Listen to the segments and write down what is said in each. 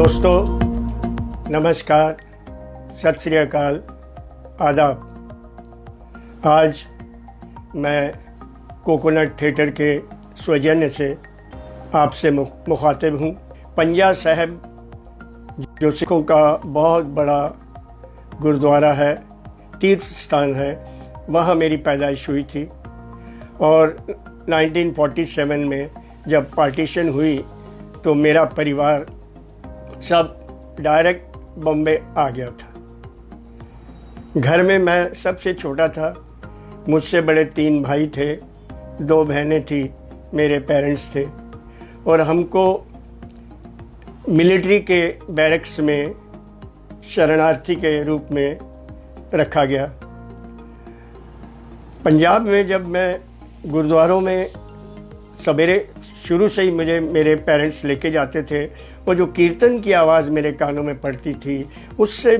दोस्तों नमस्कार, सत श्री अकाल, आदाब। आज मैं कोकोनट थिएटर के सौजन्य से आपसे मुखातिब हूँ। पंजा साहिब जो सिखों का बहुत बड़ा गुरुद्वारा है, तीर्थ स्थान है, वहाँ मेरी पैदाइश हुई थी। और 1947 में जब पार्टीशन हुई तो मेरा परिवार सब डायरेक्ट बॉम्बे आ गया था। घर में मैं सबसे छोटा था। मुझसे बड़े 3 भाई थे, 2 बहनें थी, मेरे पेरेंट्स थे और हमको मिलिट्री के बैरक्स में शरणार्थी के रूप में रखा गया। पंजाब में जब मैं गुरुद्वारों में सवेरे शुरू से ही मुझे मेरे पेरेंट्स लेके जाते थे, वो जो कीर्तन की आवाज़ मेरे कानों में पड़ती थी, उससे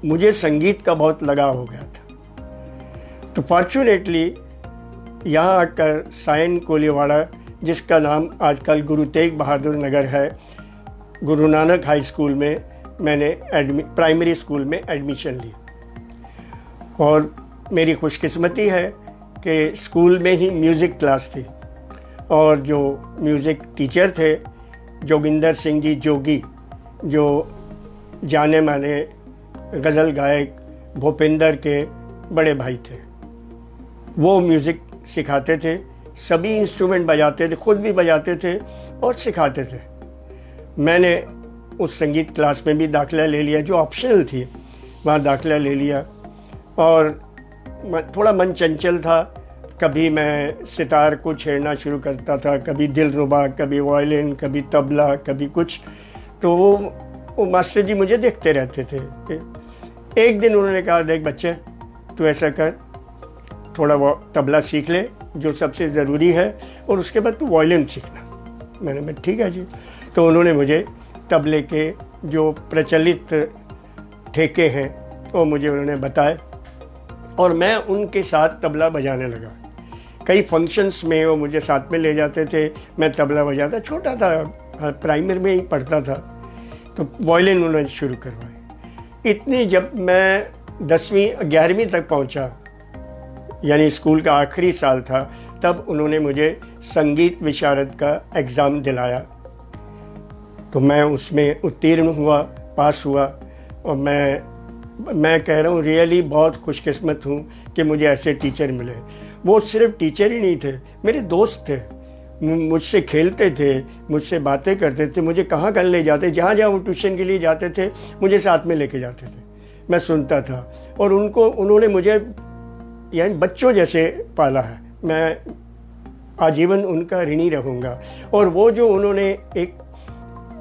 मुझे संगीत का बहुत लगाव हो गया था। तो फॉर्चुनेटली यहाँ आकर साइन कोलीवाड़ा, जिसका नाम आजकल गुरु तेग बहादुर नगर है, गुरु नानक हाई स्कूल में मैंने प्राइमरी स्कूल में एडमिशन ली। और मेरी खुशकिस्मती है कि स्कूल में ही म्यूज़िक क्लास थी और जो म्यूज़िक टीचर थे जोगिंदर सिंह जी जोगी, जो जाने माने गज़ल गायक भूपेंद्र के बड़े भाई थे, वो म्यूज़िक सिखाते थे। सभी इंस्ट्रूमेंट बजाते थे, खुद भी बजाते थे और सिखाते थे। मैंने उस संगीत क्लास में भी दाखिला ले लिया, जो ऑप्शनल थी, वहाँ दाखिला ले लिया। और थोड़ा मन चंचल था, कभी मैं सितार को छेड़ना शुरू करता था, कभी दिलरुबा, कभी वायलिन, कभी तबला, कभी कुछ। तो वो मास्टर जी मुझे देखते रहते थे। एक दिन उन्होंने कहा, देख बच्चे, तू ऐसा कर, थोड़ा वो तबला सीख ले जो सबसे ज़रूरी है, और उसके बाद तू वायलिन सीखना। मैंने कहा ठीक है जी। तो उन्होंने मुझे तबले के जो प्रचलित ठेके हैं वो मुझे उन्होंने बताए और मैं उनके साथ तबला बजाने लगा। कई फंक्शंस में वो मुझे साथ में ले जाते थे, मैं तबला बजाता। छोटा था, प्राइमरी में ही पढ़ता था। तो वायलिन उन्होंने शुरू करवाई। इतनी जब मैं 10वीं 11वीं तक पहुंचा, यानी स्कूल का आखिरी साल था, तब उन्होंने मुझे संगीत विशारद का एग्ज़ाम दिलाया। तो मैं उसमें उत्तीर्ण हुआ, पास हुआ। और मैं कह रहा हूँ रियली बहुत खुशकिस्मत हूँ कि मुझे ऐसे टीचर मिले। वो सिर्फ टीचर ही नहीं थे, मेरे दोस्त थे, मुझसे खेलते थे, मुझसे बातें करते थे, मुझे कहाँ कहाँ ले जाते, जहाँ जहाँ वो ट्यूशन के लिए जाते थे मुझे साथ में लेके जाते थे। मैं सुनता था और उन्होंने मुझे यानी बच्चों जैसे पाला है। मैं आजीवन उनका ऋणी रहूँगा। और वो जो उन्होंने एक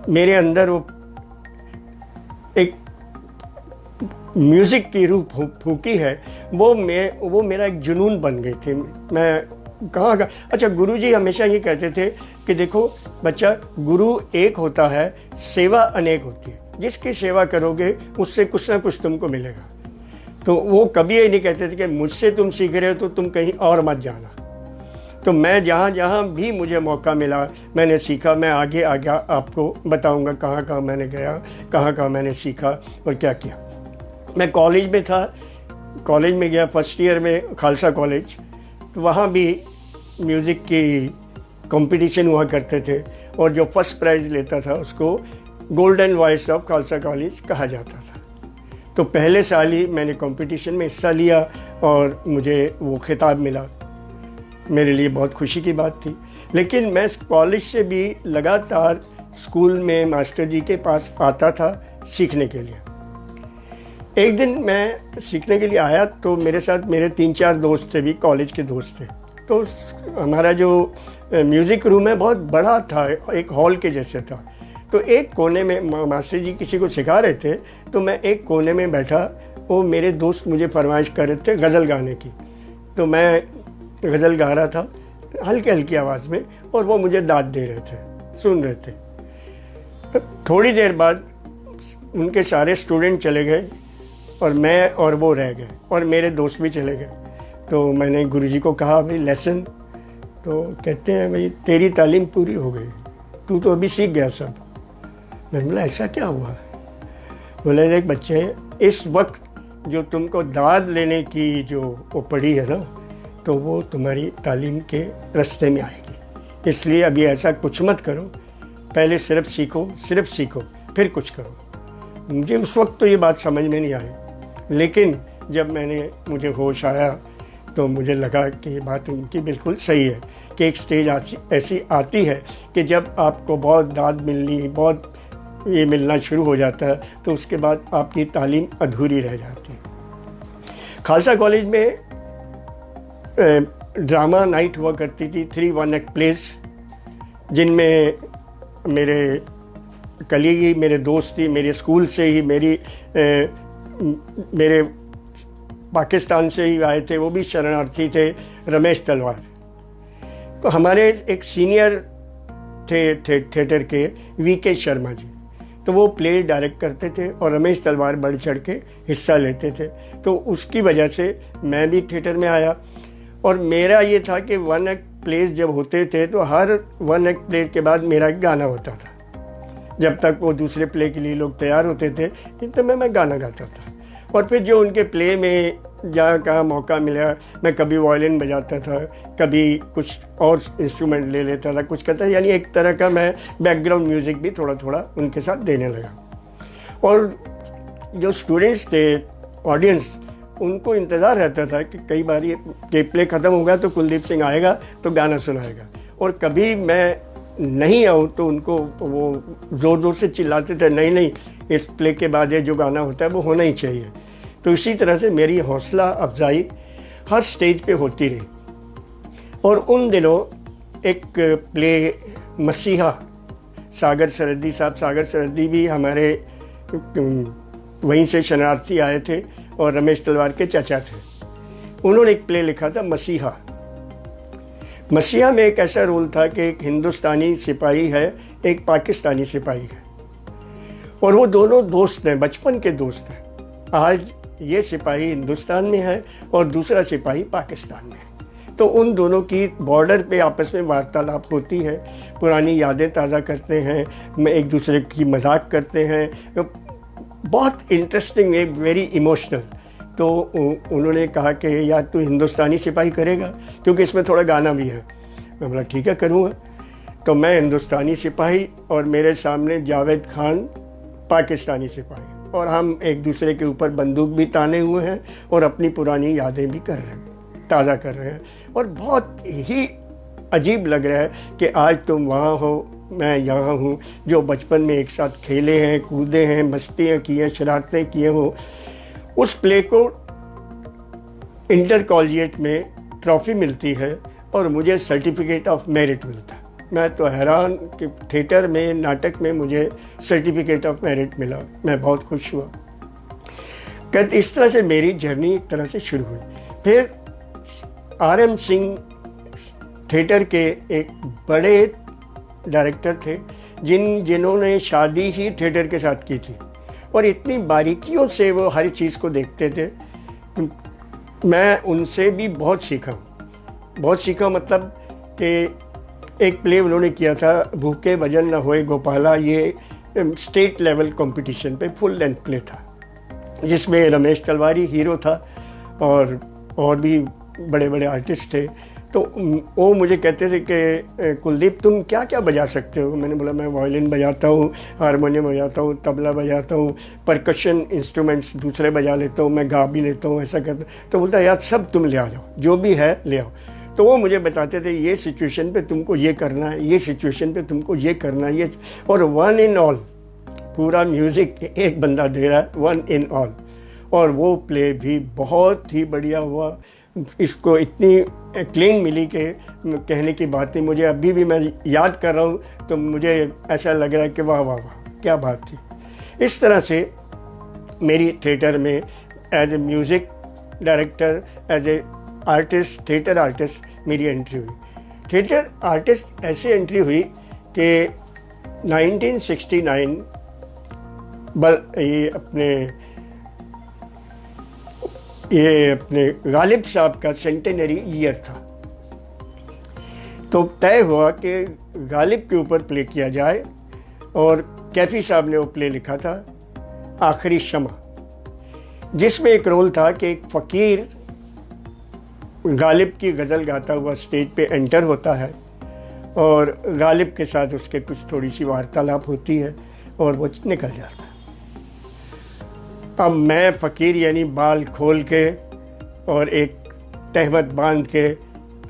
मेरे अंदर वो एक म्यूज़िक की रूह फूकी है, वो मेरा एक जुनून बन गई थी। मैं कहाँ अच्छा, गुरुजी हमेशा ये कहते थे कि देखो बच्चा, गुरु एक होता है, सेवा अनेक होती है। जिसकी सेवा करोगे उससे कुछ ना कुछ तुमको मिलेगा। तो वो कभी ये नहीं कहते थे कि मुझसे तुम सीख रहे हो तो तुम कहीं और मत जाना। तो मैं जहाँ जहाँ भी मुझे मौका मिला मैंने सीखा। मैं आगे आपको बताऊँगा कहाँ कहाँ मैंने गया, कहाँ कहाँ मैंने सीखा और क्या किया। मैं कॉलेज में था, कॉलेज में गया फर्स्ट ईयर में, खालसा कॉलेज। तो वहाँ भी म्यूज़िक की कंपटीशन हुआ करते थे और जो फर्स्ट प्राइज़ लेता था उसको golden voice of Khalsa college कहा जाता था। तो पहले साल ही मैंने कंपटीशन में हिस्सा लिया और मुझे वो खिताब मिला। मेरे लिए बहुत खुशी की बात थी। लेकिन मैं कॉलेज से भी लगातार स्कूल में मास्टर जी के पास आता था सीखने के लिए। एक दिन मैं सीखने के लिए आया तो मेरे साथ मेरे 3-4 दोस्त थे, भी कॉलेज के दोस्त थे। तो हमारा जो म्यूज़िक रूम है बहुत बड़ा था, एक हॉल के जैसे था। तो एक कोने में मास्टर जी किसी को सिखा रहे थे, तो मैं एक कोने में बैठा। वो मेरे दोस्त मुझे फरमाइश कर रहे थे गज़ल गाने की। तो मैं गज़ल गा रहा था हल्की हल्की आवाज़ में और वो मुझे दाद दे रहे थे, सुन रहे थे। थोड़ी देर बाद उनके सारे स्टूडेंट चले गए और मैं और वो रह गए और मेरे दोस्त भी चले गए। तो मैंने गुरुजी को कहा, भाई लेसन। तो कहते हैं, भाई तेरी तालीम पूरी हो गई, तू तो अभी सीख गया सब। मैंने बोला ऐसा क्या हुआ? बोले देख बच्चे, इस वक्त जो तुमको दाद लेने की जो वो पड़ी है ना, तो वो तुम्हारी तालीम के रास्ते में आएगी, इसलिए अभी ऐसा कुछ मत करो, पहले सिर्फ सीखो फिर कुछ करो। मुझे उस वक्त तो ये बात समझ में नहीं आई, लेकिन जब मुझे होश आया तो मुझे लगा कि ये बात उनकी बिल्कुल सही है कि एक स्टेज ऐसी आती है कि जब आपको बहुत दाद मिलनी, बहुत ये मिलना शुरू हो जाता है, तो उसके बाद आपकी तालीम अधूरी रह जाती है। खालसा कॉलेज में ड्रामा नाइट हुआ करती थी, 3 1 एक्ट प्लेस, जिनमें मेरे कलीगी, मेरे दोस्त थी, मेरे स्कूल से ही, मेरे पाकिस्तान से ही आए थे, वो भी शरणार्थी थे, रमेश तलवार। तो हमारे एक सीनियर थे थिएटर के, वीके शर्मा जी, तो वो प्ले डायरेक्ट करते थे और रमेश तलवार बढ़ चढ़ के हिस्सा लेते थे। तो उसकी वजह से मैं भी थिएटर में आया, और मेरा ये था कि 1 एक्ट प्लेस जब होते थे तो हर 1 एक्ट प्ले के बाद मेरा एक गाना होता था। जब तक वो दूसरे प्ले के लिए लोग तैयार होते थे, तो मैं गाना गाता था। और फिर जो उनके प्ले में जहाँ कहाँ मौका मिला, मैं कभी वायलिन बजाता था, कभी कुछ और इंस्ट्रूमेंट ले लेता था, कुछ करता, यानी एक तरह का मैं बैकग्राउंड म्यूज़िक भी थोड़ा थोड़ा उनके साथ देने लगा। और जो स्टूडेंट्स थे, ऑडियंस, उनको इंतज़ार रहता था कि कई बार ये प्ले ख़त्म होगा तो कुलदीप सिंह आएगा तो गाना सुनाएगा, और कभी मैं नहीं आऊँ तो उनको वो ज़ोर ज़ोर से चिल्लाते थे, नहीं, इस प्ले के बाद ये जो गाना होता है वो होना ही चाहिए। तो इसी तरह से मेरी हौसला अफजाई हर स्टेज पे होती रही। और उन दिनों एक प्ले मसीहा, सागर सरहदी भी हमारे वहीं से शरणार्थी आए थे और रमेश तलवार के चाचा थे। उन्होंने एक प्ले लिखा था मसीहा में एक ऐसा रोल था कि एक हिंदुस्तानी सिपाही है, एक पाकिस्तानी सिपाही है, और वो दोनों दोस्त हैं, बचपन के दोस्त हैं। आज ये सिपाही हिंदुस्तान में है और दूसरा सिपाही पाकिस्तान में है। तो उन दोनों की बॉर्डर पे आपस में वार्तालाप होती है, पुरानी यादें ताज़ा करते हैं, एक दूसरे की मजाक करते हैं, बहुत इंटरेस्टिंग, एक वेरी इमोशनल। तो उन्होंने कहा कि यार तू हिंदुस्तानी सिपाही करेगा, क्योंकि इसमें थोड़ा गाना भी है। मैं बोला ठीक है करूँगा। तो मैं हिंदुस्तानी सिपाही और मेरे सामने जावेद खान पाकिस्तानी सिपाही, और हम एक दूसरे के ऊपर बंदूक भी ताने हुए हैं और अपनी पुरानी यादें भी कर रहे हैं, ताज़ा कर रहे हैं। और बहुत ही अजीब लग रहा है कि आज तुम वहाँ हो, मैं यहाँ हूँ, जो बचपन में एक साथ खेले हैं, कूदे हैं, मस्तियाँ की हैं, शरारतें किए हो। उस प्ले को इंटर कॉलेजिएट में ट्रॉफी मिलती है और मुझे सर्टिफिकेट ऑफ मेरिट मिलता है। मैं तो हैरान कि थिएटर में, नाटक में मुझे सर्टिफिकेट ऑफ मेरिट मिला। मैं बहुत खुश हुआ। कहते इस तरह से मेरी जर्नी एक तरह से शुरू हुई। फिर RM सिंह थिएटर के एक बड़े डायरेक्टर थे, जिन्होंने शादी ही थिएटर के साथ की थी, और इतनी बारीकियों से वो हर चीज़ को देखते थे। मैं उनसे भी बहुत सीखा, मतलब कि एक प्ले उन्होंने किया था, भूखे भजन न होए गोपाला, ये स्टेट लेवल कंपटीशन पे फुल लेंथ प्ले था, जिसमें रमेश तलवारी हीरो था और भी बड़े बड़े आर्टिस्ट थे। तो वो मुझे कहते थे कि कुलदीप तुम क्या क्या बजा सकते हो? मैंने बोला मैं वायलिन बजाता हूँ, हारमोनियम बजाता हूँ, तबला बजाता हूँ, परकशन इंस्ट्रूमेंट्स दूसरे बजा लेता हूँ, मैं गा भी लेता हूँ, ऐसा करता। तो बोलता यार सब तुम ले आ जाओ, जो भी है ले आओ। तो वो मुझे बताते थे ये सिचुएशन पे तुमको ये करना है, ये सिचुएशन पे तुमको ये करना है, ये, और वन इन ऑल, पूरा म्यूज़िक एक बंदा दे रहा है, वन इन ऑल। और वो प्ले भी बहुत ही बढ़िया हुआ। इसको इतनी क्लीन मिली कि कहने की बात नहीं। मुझे अभी भी मैं याद कर रहा हूँ तो मुझे ऐसा लग रहा है कि वाह वाह वाह क्या बात थी। इस तरह से मेरी थिएटर में as a music director, as a artist, theatre artist मेरी एंट्री हुई। थिएटर आर्टिस्ट ऐसे एंट्री हुई कि 1969 ये अपने गालिब साहब का सेंटेनरी ईयर था। तो तय हुआ कि गालिब के ऊपर प्ले किया जाए, और कैफी साहब ने वो प्ले लिखा था आखिरी शमा, जिसमें एक रोल था कि एक फ़कीर गालिब की गज़ल गाता हुआ स्टेज पे एंटर होता है और गालिब के साथ उसके कुछ थोड़ी सी वार्तालाप होती है और वो निकल जाता है। अब मैं फ़कीर यानी बाल खोल के और एक तहमत बांध के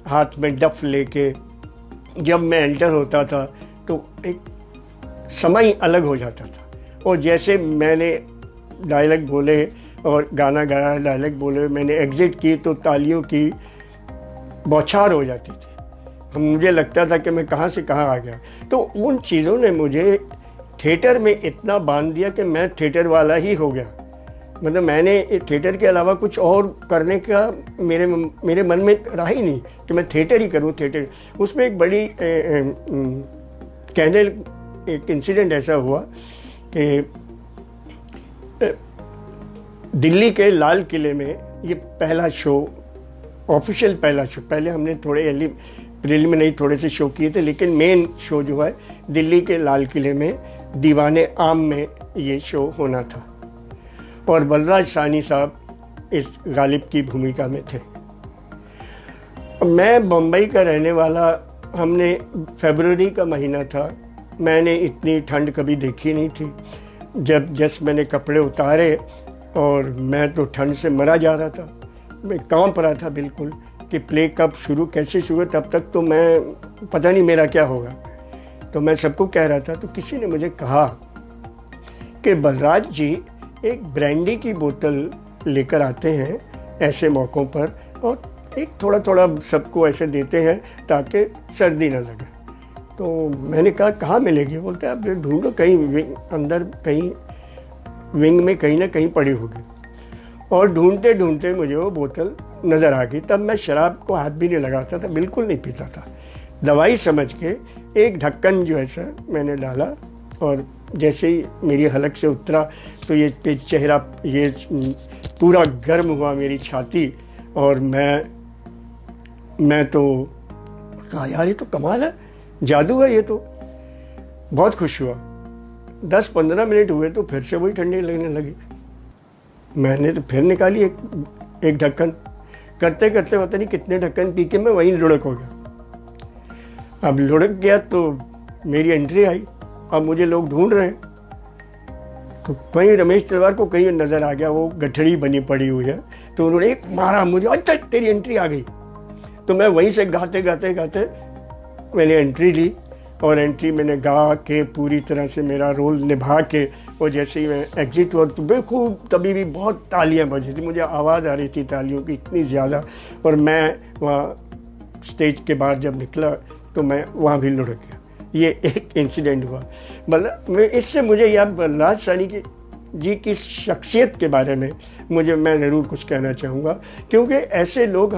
हाथ में डफ लेके जब मैं एंटर होता था तो एक समय अलग हो जाता था। और जैसे मैंने डायलॉग बोले और गाना गाया, डायलॉग बोले, मैंने एग्ज़िट की तो तालियों की बौछार हो जाती थी। मुझे लगता था कि मैं कहाँ से कहाँ आ गया। तो उन चीज़ों ने मुझे थिएटर में इतना बांध दिया कि मैं थिएटर वाला ही हो गया। मतलब मैंने थिएटर के अलावा कुछ और करने का मेरे मन में रहा ही नहीं कि मैं थिएटर ही करूं। थिएटर उसमें एक बड़ी कहने एक इंसिडेंट ऐसा हुआ कि दिल्ली के लाल किले में ये पहला शो, ऑफिशियल पहला शो, पहले हमने थोड़े प्रिलिमिनरी थोड़े से शो किए थे, लेकिन मेन शो जो है दिल्ली के लाल किले में दीवाने आम में ये शो होना था और बलराज साहनी साहब इस गालिब की भूमिका में थे। मैं बम्बई का रहने वाला, हमने फरवरी का महीना था, मैंने इतनी ठंड कभी देखी नहीं थी। जब जस्ट मैंने कपड़े उतारे और मैं तो ठंड से मरा जा रहा था, मैं कांप रहा था बिल्कुल कि प्ले कब शुरू, कैसे शुरू। तब तक तो मैं पता नहीं मेरा क्या होगा। तो मैं सबको कह रहा था, तो किसी ने मुझे कहा कि बलराज जी एक ब्रांडी की बोतल लेकर आते हैं ऐसे मौक़ों पर और एक थोड़ा थोड़ा सबको ऐसे देते हैं ताकि सर्दी ना लगे। तो मैंने कहा कहाँ मिलेगी? बोलते आप ढूंढो, कहीं अंदर कहीं विंग में कहीं ना कहीं पड़ी होगी। और ढूंढते ढूंढते मुझे वो बोतल नज़र आ गई। तब मैं शराब को हाथ भी नहीं लगाता था, बिल्कुल नहीं पीता था। दवाई समझ के एक ढक्कन जो है सर मैंने डाला और जैसे ही मेरी हलक से उतरा तो ये चेहरा ये पूरा गर्म हुआ, मेरी छाती, और मैं तो कहा यार ये तो कमाल है, जादू है ये तो। बहुत खुश हुआ। 10-15 मिनट हुए तो फिर से वही ठंडी लगने लगी। मैंने तो फिर निकाली एक ढक्कन। करते करते पता नहीं कितने ढक्कन पी के मैं वहीं लुढ़क हो गया। अब लुढ़क गया तो मेरी एंट्री आई। अब मुझे लोग ढूंढ रहे हैं। तो वहीं रमेश तलवार को कहीं नज़र आ गया, वो गठड़ी बनी पड़ी हुई है, तो उन्होंने एक मारा मुझे, अच्छा तेरी एंट्री आ गई। तो मैं वहीं से गाते गाते गाते मैंने एंट्री ली और एंट्री मैंने गा के पूरी तरह से मेरा रोल निभा के, और जैसे ही मैं एग्जिट हुआ तो बेखूब, तभी भी बहुत तालियां बजी थी, मुझे आवाज़ आ रही थी तालियों की इतनी ज़्यादा। और मैं वहाँ स्टेज के बाहर जब निकला तो मैं वहाँ भी लुढ़क गया। ये एक इंसिडेंट हुआ। मतलब इससे मुझे याद बलराज साहनी जी की शख्सियत के बारे में मैं ज़रूर कुछ कहना चाहूँगा, क्योंकि ऐसे लोग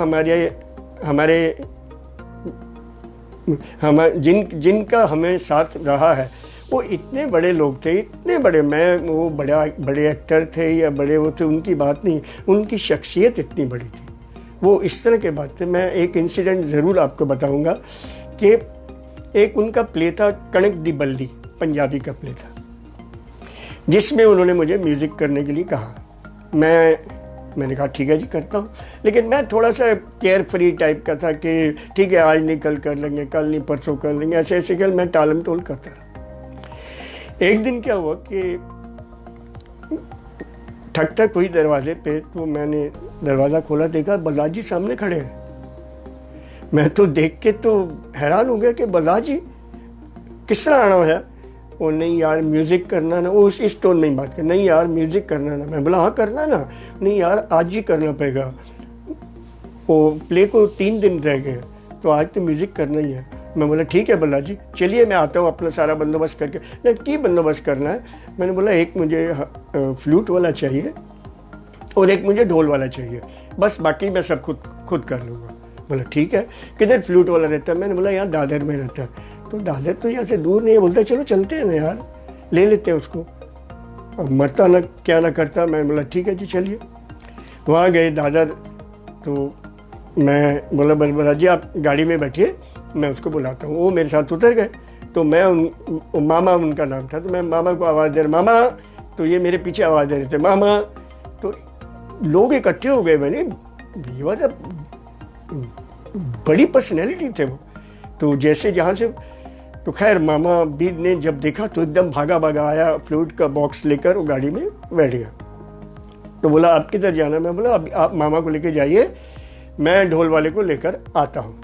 जिनका हमें साथ रहा है, वो इतने बड़े लोग थे, इतने बड़े, वो बड़े एक्टर थे या बड़े वो थे उनकी बात नहीं, उनकी शख्सियत इतनी बड़ी थी। वो इस तरह के बात थे। मैं एक इंसिडेंट ज़रूर आपको बताऊंगा कि एक उनका प्ले था कणक दी बल्ली, पंजाबी का प्ले था, जिसमें उन्होंने मुझे म्यूज़िक करने के लिए कहा। मैंने कहा ठीक है जी करता हूँ, लेकिन मैं थोड़ा सा केयर फ्री टाइप का था कि ठीक है आज नहीं कल कर लेंगे, कल नहीं परसों कर लेंगे, ऐसे ऐसे कर मैं टालम टोल करता रहा। एक दिन क्या हुआ कि ठक ठक हुई दरवाजे पे, तो मैंने दरवाज़ा खोला, देखा बलराज जी सामने खड़े हैं। मैं तो देख के तो हैरान हो गया कि बलराज जी किस तरह आना है। वो नहीं यार म्यूज़िक करना ना, वो इस टोन में ही बात कर, नहीं यार म्यूज़िक करना ना। मैं बोला हाँ करना ना, नहीं यार आज ही करना पड़ेगा, वो प्ले को 3 दिन रह गए तो आज तो म्यूज़िक करना ही है। मैं बोला ठीक है बलराज जी चलिए मैं आता हूँ अपना सारा बंदोबस्त करके। नहीं की बंदोबस्त करना है? मैंने बोला एक मुझे फ्लूट वाला चाहिए और एक मुझे ढोल वाला चाहिए, बस बाकी मैं सब खुद कर लूँगा। बोला ठीक है, किधर फ्लूट वाला रहता है? मैंने बोला यहाँ दादर में रहता है। तो दादर तो यहाँ से दूर नहीं है। बोलता चलो चलते हैं ना यार, ले लेते हैं उसको, अब मरता ना क्या ना करता। मैं बोला ठीक है जी चलिए। वहाँ गए दादर, तो मैं बोला बलराज जी आप गाड़ी में बैठिए, मैं उसको बुलाता हूँ। वो मेरे साथ उतर गए। तो मैं मामा उनका नाम था, तो मैं मामा को आवाज़ दे रहा, मामा, तो ये मेरे पीछे आवाज़ दे रहे थे, मामा। तो लोग इकट्ठे हो गए, मैंने ये वाला बड़ी पर्सनैलिटी थे वो। तो जैसे जहाँ से, तो खैर मामा भी ने जब देखा तो एकदम भागा भागा आया, फ्लूट का बॉक्स लेकर वो गाड़ी में बैठ गया। तो बोला आप किधर जाना? मैं बोला अब आप मामा को लेके जाइए, मैं ढोल वाले को लेकर आता हूँ।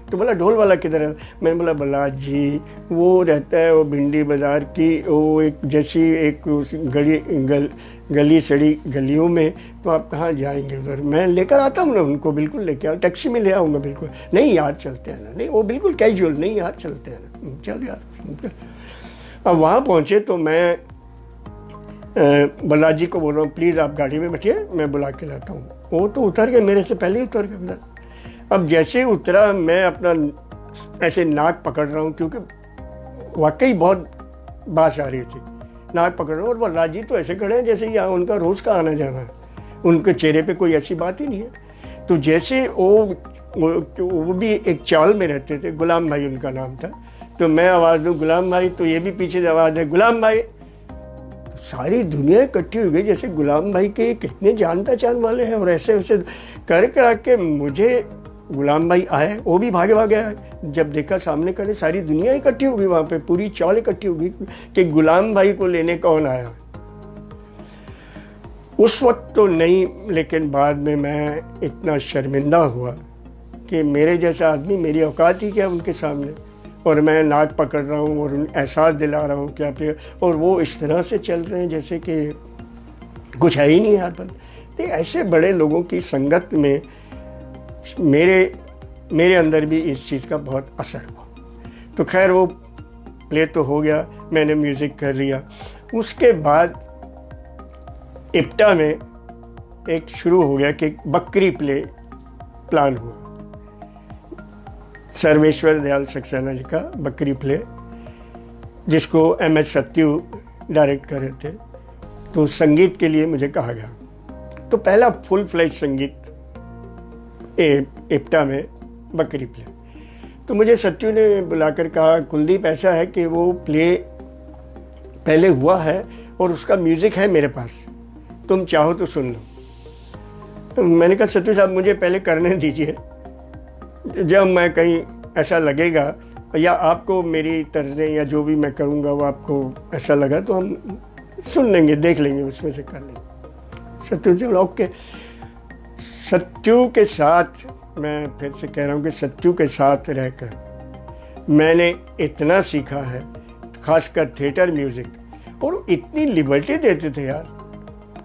तो बोला ढोल वाला किधर है? मैंने बोला बल्लाज जी वो रहता है वो भिंडी बाज़ार की वो एक जैसी एक गली सड़ी गलियों में, तो आप कहाँ जाएंगे उधर? मैं लेकर आता हूँ ना उनको, बिल्कुल लेके आओ, टैक्सी में ले आऊँगा बिल्कुल। नहीं यार चलते हैं ना, नहीं वो बिल्कुल कैजुअल, नहीं यार चलते हैं ना, चल यार। अब वहाँ पहुँचे तो मैं बल्लाज जी को बोल रहा हूँ प्लीज़ आप गाड़ी में बैठिए, मैं बुला के लाता हूँ। वो तो उतर गए, मेरे से पहले ही उतर गए अंदर। अब जैसे ही उतरा मैं अपना ऐसे नाक पकड़ रहा हूँ, क्योंकि वाकई बहुत बास आ रही थी, नाक पकड़ रहा हूँ। और बल्लाज जी तो ऐसे खड़े हैं जैसे यहाँ उनका रोज़ का आना जाना है, उनके चेहरे पे कोई ऐसी बात ही नहीं है। तो जैसे वो भी एक चाल में रहते थे, गुलाम भाई उनका नाम था। तो मैं आवाज़ दूँ गुलाम भाई, तो ये भी पीछे से आवाज़ है गुलाम भाई। सारी दुनिया इकट्ठी हो गई, जैसे गुलाम भाई के कितने जान पहचान वाले हैं। और ऐसे वैसे कर के मुझे गुलाम भाई आए, वो भी भागे भागे आए। जब देखा सामने खड़े, सारी दुनिया इकट्ठी हो गई वहाँ पे, पूरी चौल इकट्ठी हो गई कि गुलाम भाई को लेने कौन आया। उस वक्त तो नहीं, लेकिन बाद में मैं इतना शर्मिंदा हुआ कि मेरे जैसा आदमी, मेरी औकात ही क्या उनके सामने। और मैं नाक पकड़ रहा हूँ और एहसास दिला रहा हूँ क्या पे, और वो इस तरह से चल रहे हैं जैसे कि कुछ है ही नहीं यहाँ पर। तो ऐसे बड़े लोगों की संगत में मेरे अंदर भी इस चीज़ का बहुत असर हुआ। तो खैर वो प्ले तो हो गया, मैंने म्यूज़िक कर लिया। उसके बाद इप्टा में एक शुरू हो गया कि बकरी प्ले प्लान हुआ, सर्वेश्वर दयाल सक्सेना जी का बकरी प्ले, जिसको MS सत्यू डायरेक्ट कर रहे थे। तो संगीत के लिए मुझे कहा गया। तो पहला फुल फ्लेज संगीत इप्टा में बकरी प्ले। तो मुझे सत्यू ने बुलाकर कहा कुलदीप ऐसा है कि वो प्ले पहले हुआ है और उसका म्यूज़िक है मेरे पास, तुम चाहो तो सुन लो। तो मैंने कहा सत्यू साहब मुझे पहले करने दीजिए, जब मैं कहीं ऐसा लगेगा या आपको मेरी तर्जें या जो भी मैं करूँगा वो आपको ऐसा लगा तो हम सुन लेंगे, देख लेंगे, उसमें से कर लेंगे। सत्यू जी ओके। सत्यू के साथ, मैं फिर से कह रहा हूँ कि सत्यू के साथ रहकर मैंने इतना सीखा है, खासकर थिएटर म्यूज़िक। और इतनी लिबर्टी देते थे यार,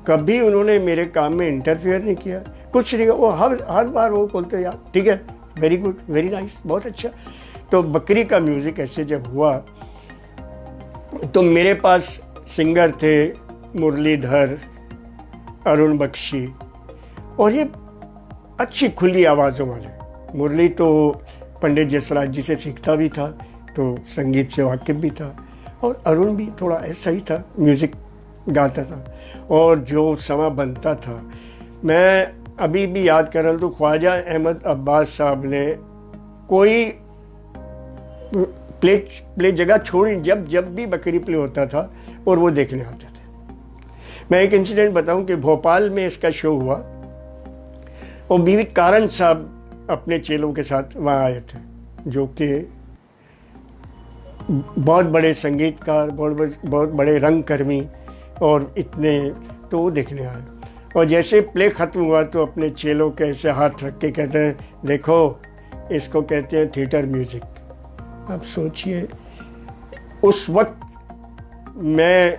कभी उन्होंने मेरे काम में इंटरफेयर नहीं किया, कुछ नहीं। वो हर बार वो बोलते यार ठीक है, वेरी गुड, वेरी नाइस, बहुत अच्छा। तो बकरी का म्यूज़िक ऐसे जब हुआ तो मेरे पास सिंगर थे मुरलीधर, अरुण बख्शी, और ये अच्छी खुली आवाज़ों वाले। मुरली तो पंडित जसराज जी से सीखता भी था, तो संगीत से वाकिफ़ भी था, और अरुण भी थोड़ा ऐसा ही था, म्यूज़िक गाता था। और जो समा बनता था, मैं अभी भी याद कर रहा हूँ, तो ख्वाजा अहमद अब्बास साहब ने कोई प्ले जगह छोड़ी, जब भी बकरी प्ले होता था और वो देखने आते थे। मैं एक इंसिडेंट बताऊं कि भोपाल में इसका शो हुआ और बीवी कारन साहब अपने चेलों के साथ वहाँ आए थे, जो कि बहुत बड़े संगीतकार, बहुत बड़े रंगकर्मी और इतने, तो वो देखने आए। और जैसे प्ले ख़त्म हुआ तो अपने चेलों के ऐसे हाथ रख के कहते हैं देखो इसको कहते हैं थिएटर म्यूज़िक। अब सोचिए उस वक्त मैं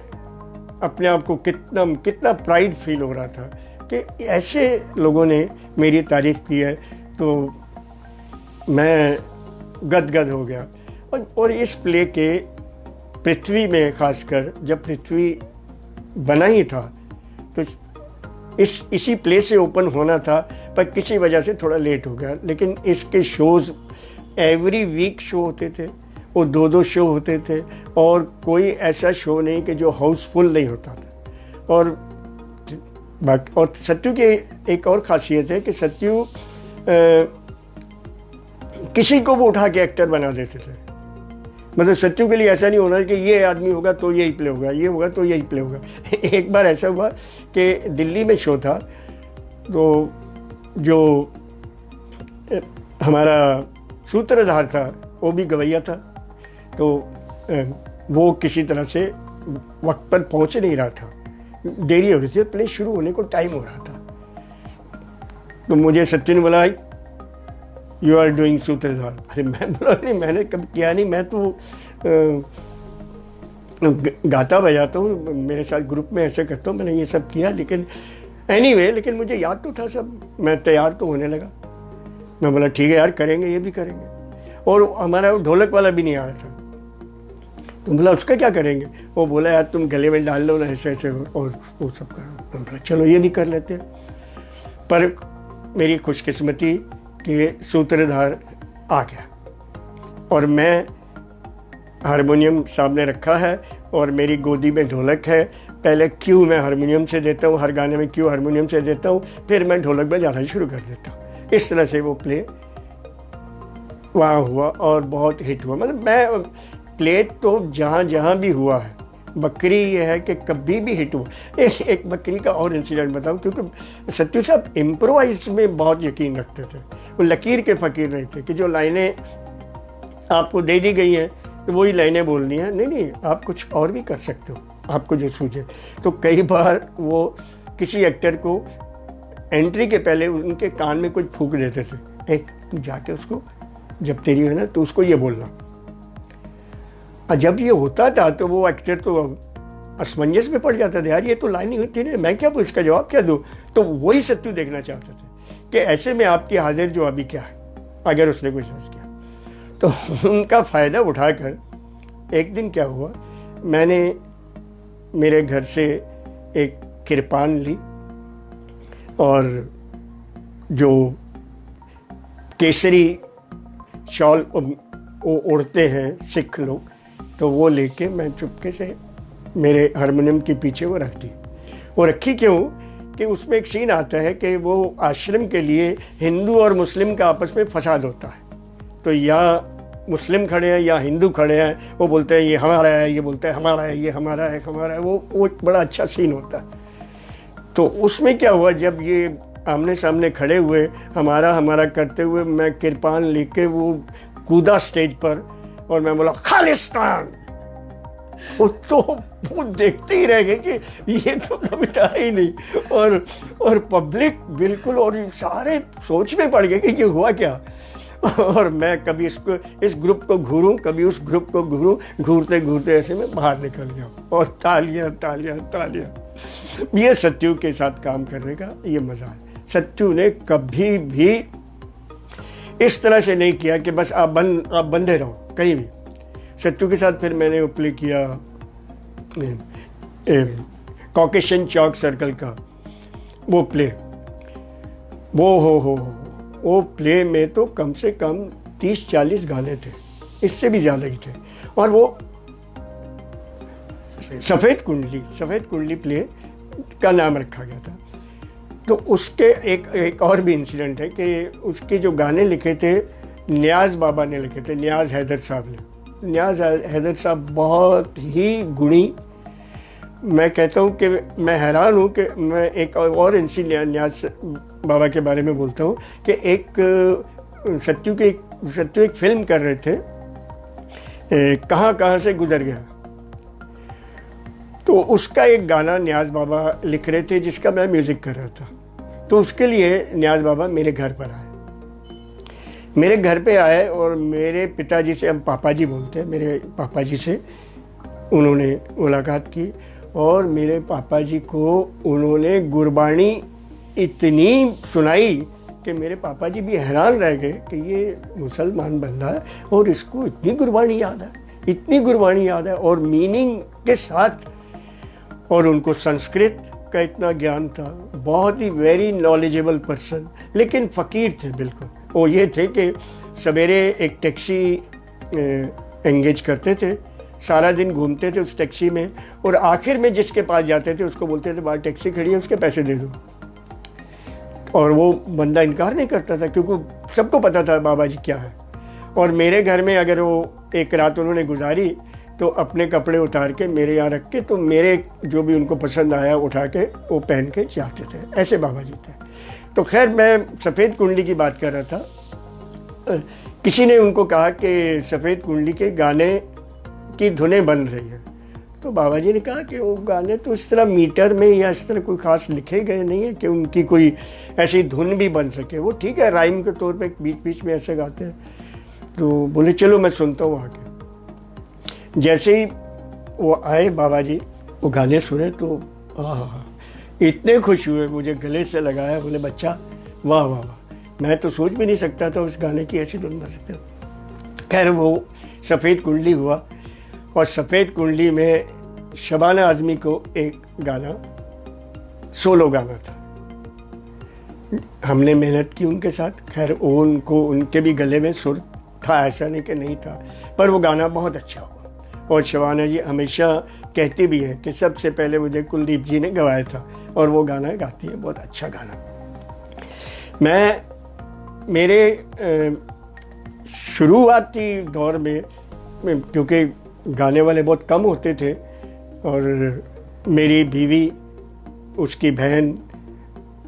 अपने आप को कितना प्राइड फील हो रहा था कि ऐसे लोगों ने मेरी तारीफ़ की है, तो मैं गदगद हो गया। और इस प्ले के पृथ्वी में खासकर जब पृथ्वी बना ही था तो इसी प्ले से ओपन होना था, पर किसी वजह से थोड़ा लेट हो गया। लेकिन इसके शोज़ एवरी वीक शो होते थे, वो 2-2 शो होते थे, और कोई ऐसा शो नहीं कि जो हाउसफुल नहीं होता था। और सत्यू की एक और ख़ासियत है कि सत्यू किसी को भी उठा के एक्टर बना देते थे। मतलब सत्यू के लिए ऐसा नहीं होना कि ये आदमी होगा तो यही प्ले होगा, ये होगा तो यही प्ले होगा। एक बार ऐसा हुआ कि दिल्ली में शो था, तो जो हमारा सूत्रधार था वो भी गवैया था, तो वो किसी तरह से वक्त पर पहुंच नहीं रहा था, देरी हो रही थी, प्ले शुरू होने को टाइम हो रहा था। तो मुझे सत्यू ने बोला यू आर डूइंग सूत्रधार। अरे मैं बोला नहीं, मैंने कभी किया नहीं, मैं तो गाता बजाता हूँ, मेरे साथ ग्रुप में ऐसे करता हूँ, मैंने ये सब किया, लेकिन एनीवे लेकिन मुझे याद तो था सब, मैं तैयार तो होने लगा। मैं बोला ठीक है यार, करेंगे, ये भी करेंगे। और हमारा ढोलक वाला भी नहीं आया था, तो बोला उसका क्या करेंगे? वो बोला यार तुम गले में डाल लो ना ऐसे ऐसे और वो सब करो। मैं बोला चलो ये भी कर लेते हैं। पर मेरी खुशकिस्मती कि सूत्रधार आ गया और मैं हारमोनियम सामने रखा है और मेरी गोदी में ढोलक है। पहले क्यू मैं हारमोनियम से देता हूँ, हर गाने में क्यू हारमोनियम से देता हूँ, फिर मैं ढोलक बजाना शुरू कर देता हूँ। इस तरह से वो प्ले वहाँ हुआ और बहुत हिट हुआ। मतलब मैं प्ले तो जहाँ जहाँ भी हुआ है, बकरी ये है कि कभी भी हिट हुआ। एक बकरी का और इंसिडेंट बताऊँ, क्योंकि सत्यू साहब इम्प्रोवाइज में बहुत यकीन रखते थे, वो लकीर के फ़कीर नहीं थे कि जो लाइनें आपको दे दी गई हैं तो वही लाइनें बोलनी है। नहीं नहीं, आप कुछ और भी कर सकते हो, आपको जो सूझे। तो कई बार वो किसी एक्टर को एंट्री के पहले उनके कान में कुछ फूंक देते थे, एक तू जाके उसको जब तेरी है ना तो उसको ये बोलना। और जब ये होता था तो वो एक्टर तो असमंजस में पड़ जाता था, यार ये तो लाइन ही होती नहीं, मैं क्या इसका जवाब क्या दूँ। तो वही सत्यू देखना चाहते थे कि ऐसे में आपकी हाजिर जो अभी क्या है, अगर उसने कुछ समझ किया। तो उनका फ़ायदा उठाकर एक दिन क्या हुआ, मैंने मेरे घर से एक किरपान ली और जो केसरी शॉल वो ओढ़ते हैं सिख लोग, तो वो लेके मैं चुपके से मेरे हारमोनियम के पीछे वो रख दी। वो रखी क्यों कि उसमें एक सीन आता है कि वो आश्रम के लिए हिंदू और मुस्लिम का आपस में फसाद होता है। तो या मुस्लिम खड़े हैं या हिंदू खड़े हैं, वो बोलते हैं ये हमारा है, ये बोलते हैं हमारा है, ये हमारा है, हमारा है। वो एक बड़ा अच्छा सीन होता है। तो उसमें क्या हुआ, जब ये आमने सामने खड़े हुए हमारा हमारा करते हुए, मैं किरपान लेके वो कूदा स्टेज पर और मैं बोला खालिस्तान। तो वो देखते ही रह गए कि ये तो कभी था ही नहीं। और पब्लिक बिल्कुल, और सारे सोच में पड़ गए कि ये हुआ क्या। और मैं कभी इस ग्रुप को घूरूं, कभी उस ग्रुप को घूरूं, घूरते घूरते ऐसे में बाहर निकल गया और तालियां तालियां तालियां। ये सत्यू के साथ काम करने का ये मज़ा है। सत्यू ने कभी भी इस तरह से नहीं किया कि बस आप बंधे रहो कहीं भी। सत्यू के साथ फिर मैंने वो प्ले किया कॉकेशियन चौक सर्कल का वो प्ले, वो प्ले में तो कम से कम 30-40 गाने थे, इससे भी ज़्यादा ही थे। और वो सफ़ेद कुंडली प्ले का नाम रखा गया था। तो उसके एक और भी इंसिडेंट है कि उसके जो गाने लिखे थे नियाज बाबा ने लिखे थे, नियाज हैदर साहब ने। नियाज हैदर साहब बहुत ही गुणी, मैं कहता हूँ कि मैं हैरान हूँ कि मैं एक और इंसिडेंट नियाज बाबा के बारे में बोलता हूँ कि सत्यू एक फिल्म कर रहे थे, कहाँ से गुजर गया। तो उसका एक गाना नियाज बाबा लिख रहे थे जिसका मैं म्यूज़िक कर रहा था। तो उसके लिए नियाज बाबा मेरे घर पर आए। मेरे घर पे आए और मेरे पिताजी से, हम पापा जी बोलते हैं, मेरे पापा जी से उन्होंने मुलाकात की और मेरे पापा जी को उन्होंने गुरबाणी इतनी सुनाई कि मेरे पापा जी भी हैरान रह गए कि ये मुसलमान बंदा है और इसको इतनी गुरबाणी याद है और मीनिंग के साथ। और उनको संस्कृत का इतना ज्ञान था, बहुत ही वेरी नॉलेजेबल पर्सन, लेकिन फ़कीर थे बिल्कुल। वो ये थे कि सवेरे एक टैक्सी एंगेज करते थे, सारा दिन घूमते थे उस टैक्सी में और आखिर में जिसके पास जाते थे उसको बोलते थे बाहर टैक्सी खड़ी है, उसके पैसे दे दो। और वो बंदा इनकार नहीं करता था क्योंकि सबको पता था बाबा जी क्या है। और मेरे घर में अगर वो एक रात उन्होंने गुजारी तो अपने कपड़े उतार के मेरे यहाँ रख के, तो मेरे जो भी उनको पसंद आया उठा के वो पहन के जाते थे। ऐसे बाबा जी थे। तो खैर मैं सफ़ेद कुंडली की बात कर रहा था। किसी ने उनको कहा कि सफ़ेद कुंडली के गाने की धुनें बन रही हैं। तो बाबा जी ने कहा कि वो गाने तो इस तरह मीटर में या इस तरह कोई ख़ास लिखे गए नहीं है कि उनकी कोई ऐसी धुन भी बन सके। वो ठीक है, राइम के तौर पे बीच बीच में ऐसे गाते हैं। तो बोले चलो मैं सुनता हूँ आके। जैसे ही वो आए बाबा जी, वो गाने सुने तो इतने खुश हुए, मुझे गले से लगाया, बोले बच्चा वाह वाह वाह, मैं तो सोच भी नहीं सकता था उस गाने की ऐसी धुन बन सकते। खैर वो सफ़ेद कुंडली हुआ और सफ़ेद कुंडली में शबाना आज़मी को एक गाना सोलो गाना था। हमने मेहनत की उनके साथ। खैर उनको उनके भी गले में सुर था, ऐसा नहीं कि नहीं था, पर वो गाना बहुत अच्छा हुआ। और शबाना जी हमेशा कहती भी है कि सबसे पहले मुझे कुलदीप जी ने गवाया था, और वो गाना गाती है, बहुत अच्छा गाना। मैं मेरे शुरुआती दौर में, क्योंकि गाने वाले बहुत कम होते थे, और मेरी बीवी, उसकी बहन,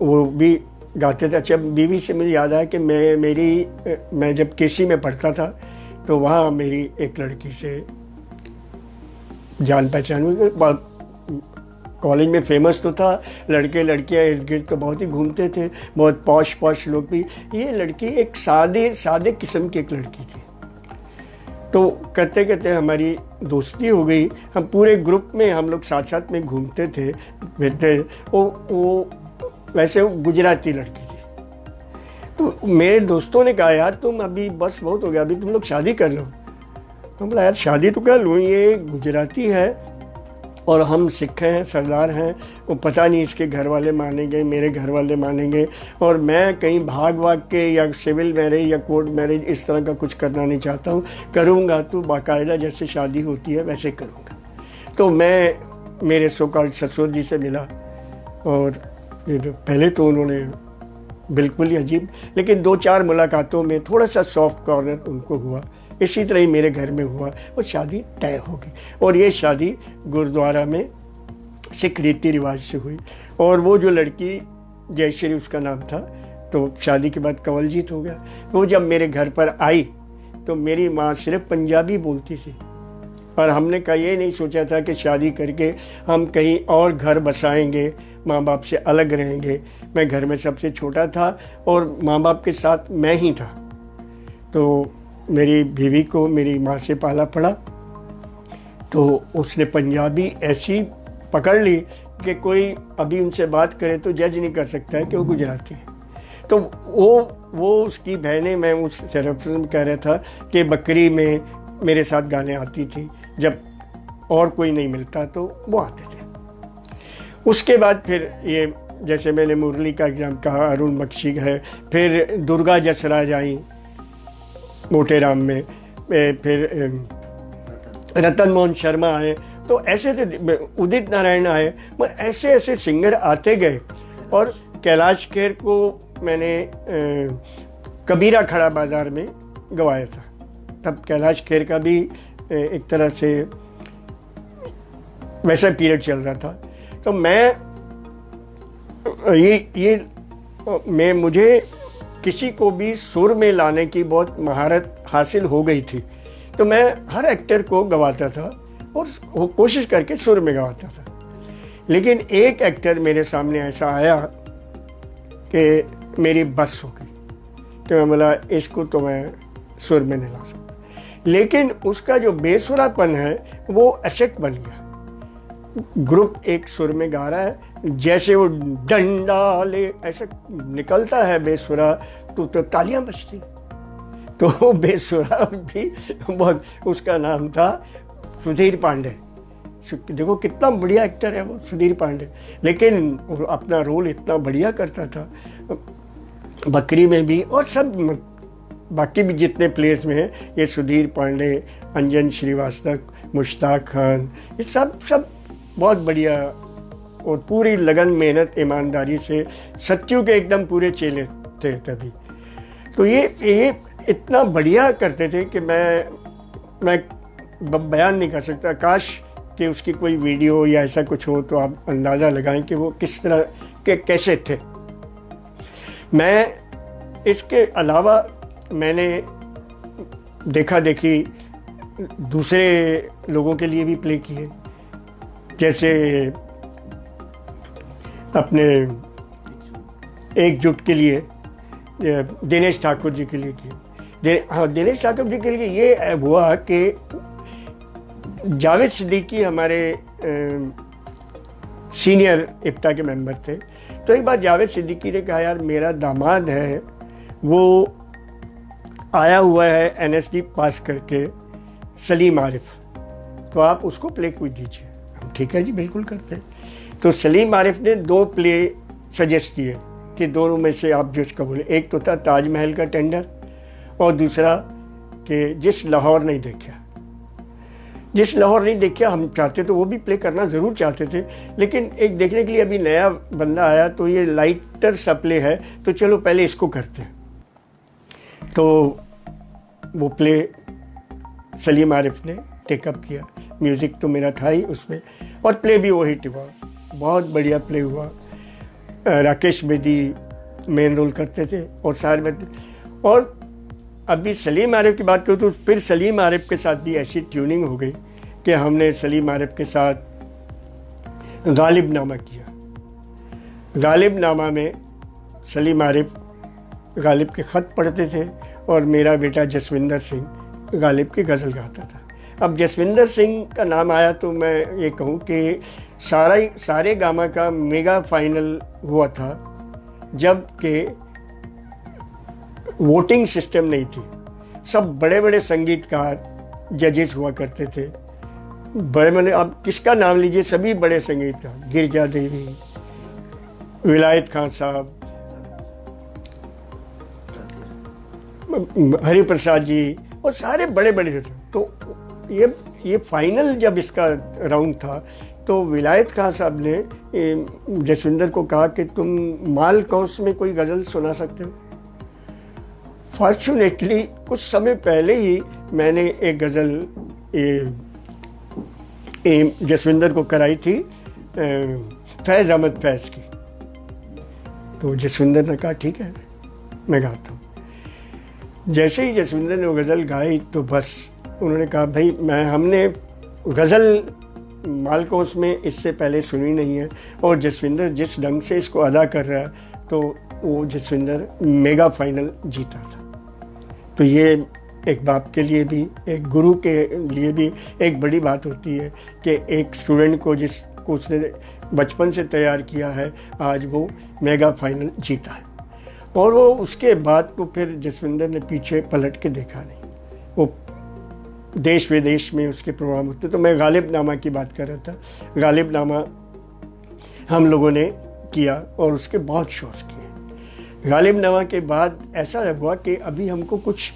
वो भी गाते थे। अच्छा, बीवी से मुझे याद आया कि मैं जब केसी में पढ़ता था तो वहाँ मेरी एक लड़की से जान पहचान हुई। कॉलेज में फेमस तो था, लड़के लड़कियाँ इर्द गिर्द तो बहुत ही घूमते थे, बहुत पॉश लोग भी। ये लड़की एक सादे किस्म की एक लड़की थी। तो करते करते हमारी दोस्ती हो गई। हम पूरे ग्रुप में हम लोग साथ साथ में घूमते थे, फिरते। वो वैसे वो गुजराती लड़की थी। तो मेरे दोस्तों ने कहा यार तुम अभी बस बहुत हो गया, अभी तुम लोग शादी कर लो। हम बोला यार शादी तो कर लूँ, ये गुजराती है और हम सिख हैं, सरदार हैं, वो पता नहीं इसके घर वाले मानेंगे, मेरे घर वाले मानेंगे, और मैं कहीं भाग के या सिविल मैरिज या कोर्ट मैरिज इस तरह का कुछ करना नहीं चाहता हूँ। करूँगा तो बाकायदा जैसे शादी होती है वैसे करूँगा। तो मैं मेरे सो-कॉल्ड ससुर जी से मिला, और पहले तो उन्होंने बिल्कुल ही अजीब, लेकिन 2-4 मुलाकातों में थोड़ा सा सॉफ्ट कॉर्नर उनको हुआ। इसी तरह ही मेरे घर में हुआ और शादी तय हो गई। और ये शादी गुरुद्वारा में सिख रीति रिवाज से हुई। और वो जो लड़की जयश्री उसका नाम था, तो शादी के बाद कंवलजीत हो गया। वो जब मेरे घर पर आई तो मेरी माँ सिर्फ पंजाबी बोलती थी, और हमने कहा ये नहीं सोचा था कि शादी करके हम कहीं और घर बसाएंगे, माँ बाप से अलग रहेंगे। मैं घर में सबसे छोटा था और माँ बाप के साथ मैं ही था। तो मेरी बीवी को मेरी माँ से पाला पड़ा, तो उसने पंजाबी ऐसी पकड़ ली कि कोई अभी उनसे बात करे तो जज नहीं कर सकता है कि वो गुजराती है। तो वो उसकी बहनें, मैं उस तरफ में कह रहा था कि बकरी में मेरे साथ गाने आती थी, जब और कोई नहीं मिलता तो वो आते थे। उसके बाद फिर ये जैसे मैंने मुरली का एग्जाम कहा, अरुण बख्शी है, फिर दुर्गा जसराज आई मोटेराम में, फिर रतन मोहन शर्मा आए, तो ऐसे थे, उदित नारायण आए, मगर ऐसे ऐसे सिंगर आते गए। और कैलाश खेर को मैंने कबीरा खड़ा बाज़ार में गवाया था। तब कैलाश खेर का भी एक तरह से वैसा पीरियड चल रहा था। तो मुझे किसी को भी सुर में लाने की बहुत महारत हासिल हो गई थी। तो मैं हर एक्टर को गवाता था और कोशिश करके सुर में गवाता था। लेकिन एक एक्टर मेरे सामने ऐसा आया कि मेरी बस हो गई, तो मैं बोला इसको तो मैं सुर में नहीं ला सकता। लेकिन उसका जो बेसुरापन है वो अशक बन गया। ग्रुप एक सुर में गा रहा है, जैसे वो डंडा ले ऐसा निकलता है बेसुरा, तो तालियां बजती। तो बेसुरा भी बहुत, उसका नाम था सुधीर पांडे। देखो कितना बढ़िया एक्टर है वो सुधीर पांडे, लेकिन अपना रोल इतना बढ़िया करता था बकरी में भी, और सब बाकी भी जितने प्लेस में हैं, ये सुधीर पांडे, अंजन श्रीवास्तव, मुश्ताक खान, ये सब बहुत बढ़िया, और पूरी लगन मेहनत ईमानदारी से सत्यु के एकदम पूरे चेले थे तभी। तो ये इतना बढ़िया करते थे कि मैं बयान नहीं कर सकता। काश कि उसकी कोई वीडियो या ऐसा कुछ हो तो आप अंदाज़ा लगाएं कि वो किस तरह के कैसे थे। मैं इसके अलावा मैंने देखा देखी दूसरे लोगों के लिए भी प्ले किए, जैसे अपने एकजुट के लिए दिनेश ठाकुर जी के लिए किए। हाँ, दिनेश ठाकुर जी के लिए ये हुआ कि जावेद सिद्दीकी हमारे सीनियर इफ्ता के मेंबर थे। तो एक बार जावेद सिद्दीकी ने कहा, यार मेरा दामाद है वो आया हुआ है NSD पास करके, सलीम आरिफ, तो आप उसको प्ले कोई दीजिए। हम ठीक है जी, बिल्कुल करते हैं। तो सलीम आरिफ ने 2 प्ले सजेस्ट किए कि दोनों में से आप जिसका बोले। एक तो था ताजमहल का टेंडर और दूसरा कि जिस लाहौर नहीं देखा। जिस लाहौर नहीं देखा हम चाहते तो वो भी प्ले करना ज़रूर चाहते थे, लेकिन एक देखने के लिए अभी नया बंदा आया तो ये लाइटर सा प्ले है, तो चलो पहले इसको करते हैं। तो वो प्ले सलीम आरिफ ने टेकअप किया। म्यूज़िक तो मेरा था ही उसमें, और प्ले भी वो हिट हुआ, बहुत बढ़िया प्ले हुआ। राकेश बेदी मेन रोल करते थे और सारे में। और अभी सलीम आरिफ की बात करूँ तो फिर सलीम आरिफ के साथ भी ऐसी ट्यूनिंग हो गई कि हमने सलीम आरिफ के साथ गालिब नामा किया। गालिब नामा में सलीम आरिफ गालिब के ख़त पढ़ते थे और मेरा बेटा जसविंदर सिंह गालिब की गज़ल गाता था। अब जसविंदर सिंह का नाम आया तो मैं ये कहूँ कि सारे गामा का मेगा फाइनल हुआ था, जबकि वोटिंग सिस्टम नहीं थी। सब बड़े बड़े संगीतकार जजेस हुआ करते थे, बड़े बड़े, आप किसका नाम लीजिए, सभी बड़े संगीतकार, गिरजा देवी, विलायत खान साहब, हरि प्रसाद जी, और सारे बड़े बड़े थे। तो ये फाइनल जब इसका राउंड था तो विलायत खान साहब ने जसविंदर को कहा कि तुम माल कौस में कोई गज़ल सुना सकते हो। फॉर्चुनेटली कुछ समय पहले ही मैंने एक गज़ल जसविंदर को कराई थी, फैज़ अहमद फैज़ की। तो जसविंदर ने कहा ठीक है मैं गाता हूँ। जैसे ही जसविंदर ने वो गज़ल गाई तो बस उन्होंने कहा भाई हमने गज़ल मालकोस में इससे पहले सुनी नहीं है, और जसविंदर जिस ढंग से इसको अदा कर रहा है तो वो जसविंदर मेगा फाइनल जीता था। तो ये एक बाप के लिए भी, एक गुरु के लिए भी एक बड़ी बात होती है कि एक स्टूडेंट को जिसको उसने बचपन से तैयार किया है आज वो मेगा फाइनल जीता है। और वो उसके बाद तो फिर जसविंदर ने पीछे पलट के देखा नहीं, वो देश विदेश में उसके प्रोग्राम होते। तो मैं गालिब नामा की बात कर रहा था। गालिब नामा हम लोगों ने किया और उसके बहुत शोज़ किए। गालिब नामा के बाद ऐसा हुआ कि अभी हमको कुछ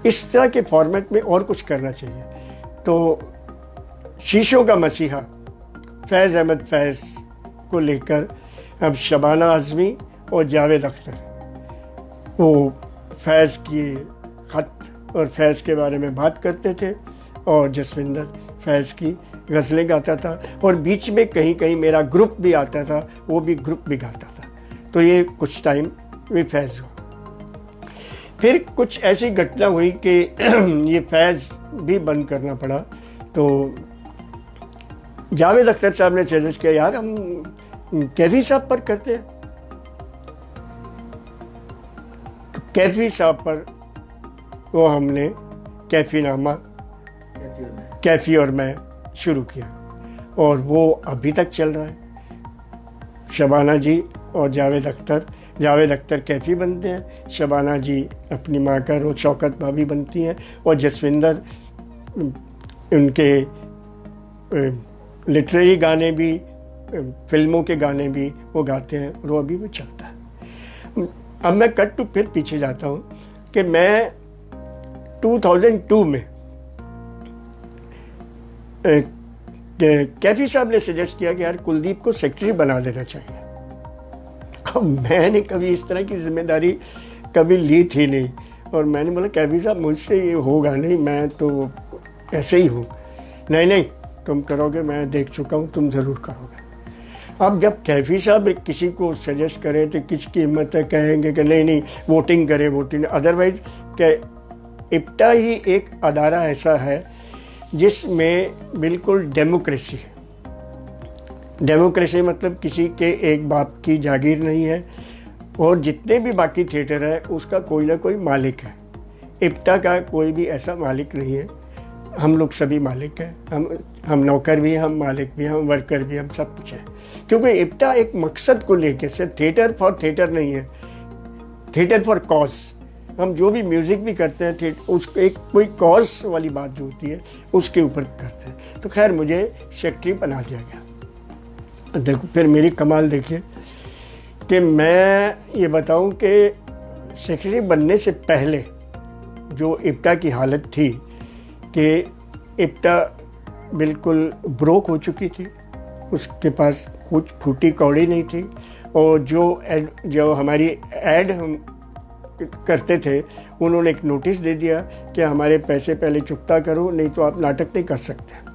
इस तरह के फॉर्मेट में और कुछ करना चाहिए। तो शीशों का मसीहा फैज़ अहमद फैज़ को लेकर अब शबाना आज़मी और जावेद अख्तर वो फैज़ की ख़त और फैज़ के बारे में बात करते थे और जसविंदर फैज़ की गज़लें गाता था, और बीच में कहीं कहीं मेरा ग्रुप भी आता था, वो भी ग्रुप भी गाता था। तो ये कुछ टाइम भी फैज़ हुआ। फिर कुछ ऐसी घटना हुई कि ये फैज़ भी बंद करना पड़ा। तो जावेद अख्तर साहब ने सजेस्ट किया यार हम कैफी साहब पर करते हैं। तो कैफी साहब पर वो हमने कैफीनामा, कैफी और मैं शुरू किया और वो अभी तक चल रहा है। शबाना जी और जावेद अख्तर कैफी बनते हैं, शबाना जी अपनी माँ का रो शौकत भाभी बनती हैं, और जसविंदर उनके लिटरेरी गाने भी, फिल्मों के गाने भी वो गाते हैं और वो अभी भी चलता है। अब मैं कट टू फिर पीछे जाता हूँ कि मैं 2002 में कैफी साहब ने सजेस्ट किया कि यार कुलदीप को सेक्रेटरी बना देना चाहिए। अब मैंने कभी इस तरह की जिम्मेदारी कभी ली थी नहीं, और मैंने बोला कैफी साहब मुझसे ये होगा नहीं, मैं तो ऐसे ही हूँ। नहीं नहीं, तुम करोगे, मैं देख चुका हूँ, तुम ज़रूर करोगे। अब जब कैफी साहब किसी को सजेस्ट करें तो किसकी हिम्मत है कहेंगे कि नहीं नहीं वोटिंग करें, वोटिंग। अदरवाइज क्या, इप्टा ही एक अदारा ऐसा है जिसमें बिल्कुल डेमोक्रेसी है। डेमोक्रेसी मतलब किसी के एक बाप की जागीर नहीं है, और जितने भी बाकी थिएटर है उसका कोई ना कोई मालिक है। इप्टा का कोई भी ऐसा मालिक नहीं है, हम लोग सभी मालिक हैं। हम नौकर भी हैं, हम मालिक भी हैं, हम वर्कर भी हैं, हम सब कुछ है। क्योंकि इप्टा एक मकसद को लेके, सिर्फ थिएटर फॉर थिएटर नहीं है, थिएटर फॉर कॉज। हम जो भी म्यूज़िक भी करते हैं उसको एक कोई कॉज वाली बात जो होती है उसके ऊपर करते हैं। तो खैर मुझे सेक्रेटरी बना दिया गया। देखो फिर मेरी कमाल देखिए कि मैं ये बताऊं कि सेक्रेटरी बनने से पहले जो इप्टा की हालत थी कि इप्टा बिल्कुल ब्रोक हो चुकी थी, उसके पास कुछ फूटी कौड़ी नहीं थी। और जो हमारी ऐड हम करते थे उन्होंने एक नोटिस दे दिया कि हमारे पैसे पहले चुकता करो, नहीं तो आप नाटक नहीं कर सकते।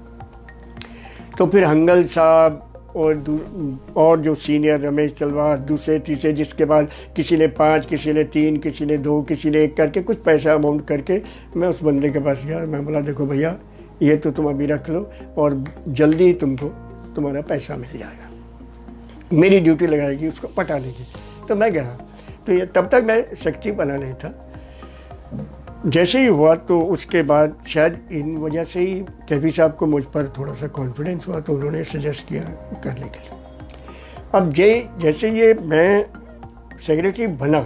तो फिर हंगल साहब और जो सीनियर रमेश तलवार दूसरे तीसरे, जिसके बाद किसी ने 5, किसी ने 3, किसी ने 2, किसी ने 1 करके कुछ पैसा अमाउंट करके मैं उस बंदे के पास गया। मैं बोला देखो भैया ये तो तुम अभी रख लो और जल्दी तुमको तुम्हारा पैसा मिल जाएगा, मेरी ड्यूटी लगाएगी उसको पटाने की। तो मैं गया, तो ये तब तक मैं सेक्रेटरी बना नहीं था। जैसे ही हुआ तो उसके बाद शायद इन वजह से ही कैफी साहब को मुझ पर थोड़ा सा कॉन्फिडेंस हुआ, तो उन्होंने सजेस्ट किया करने के लिए। अब जैसे ये मैं सेक्रेटरी बना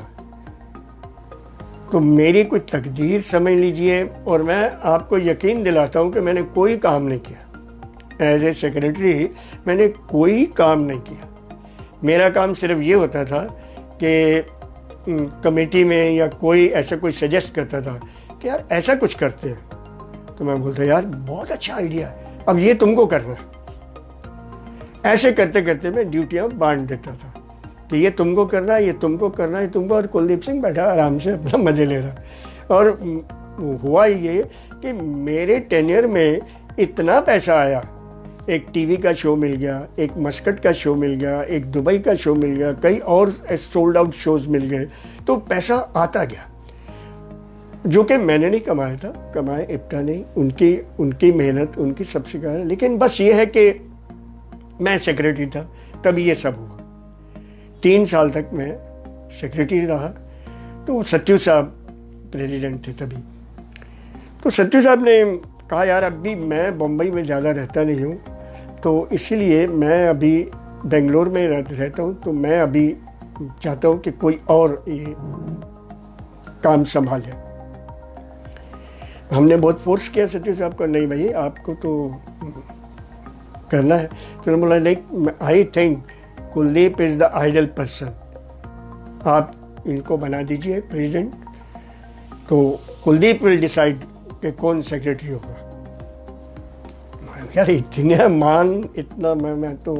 तो मेरी कोई तकदीर समझ लीजिए, और मैं आपको यकीन दिलाता हूँ कि मैंने कोई काम नहीं किया एज ए सेक्रेटरी। मैंने कोई काम नहीं किया। मेरा काम सिर्फ ये होता था कि कमेटी में या कोई ऐसा कोई सजेस्ट करता था कि यार ऐसा कुछ करते हैं, तो मैं बोलता यार बहुत अच्छा आइडिया है, अब ये तुमको करना है। ऐसे करते करते मैं ड्यूटियाँ बांट देता था कि ये तुमको करना है, ये तुमको करना है, तुमको। और कुलदीप सिंह बैठा आराम से अपना मज़े ले रहा। और हुआ ये कि मेरे टेन्योर में इतना पैसा आया, एक टीवी का शो मिल गया, एक मस्कट का शो मिल गया, एक दुबई का शो मिल गया, कई और सोल्ड आउट शोज मिल गए। तो पैसा आता गया जो कि मैंने नहीं कमाया था, कमाए इप्टा ने, उनकी मेहनत, उनकी सबसे कहा। लेकिन बस ये है कि मैं सेक्रेटरी था तभी ये सब हुआ। 3 साल तक मैं सेक्रेटरी रहा। तो सत्यू साहब प्रेसिडेंट थे तभी। तो सत्यू साहब ने कहा यार अभी मैं बम्बई में ज़्यादा रहता नहीं हूँ, तो इसीलिए मैं अभी बेंगलोर में रहता हूँ, तो मैं अभी चाहता हूँ कि कोई और ये काम संभाले। हमने बहुत फोर्स किया सत्यू साहब को, नहीं भाई आपको तो करना है। तो उन्होंने बोला नहीं, I think Kuldeep is the ideal person, आप इनको बना दीजिए प्रेसिडेंट, तो कुलदीप विल डिसाइड कि कौन सेक्रेटरी होगा। यार इतने इतना मैं तो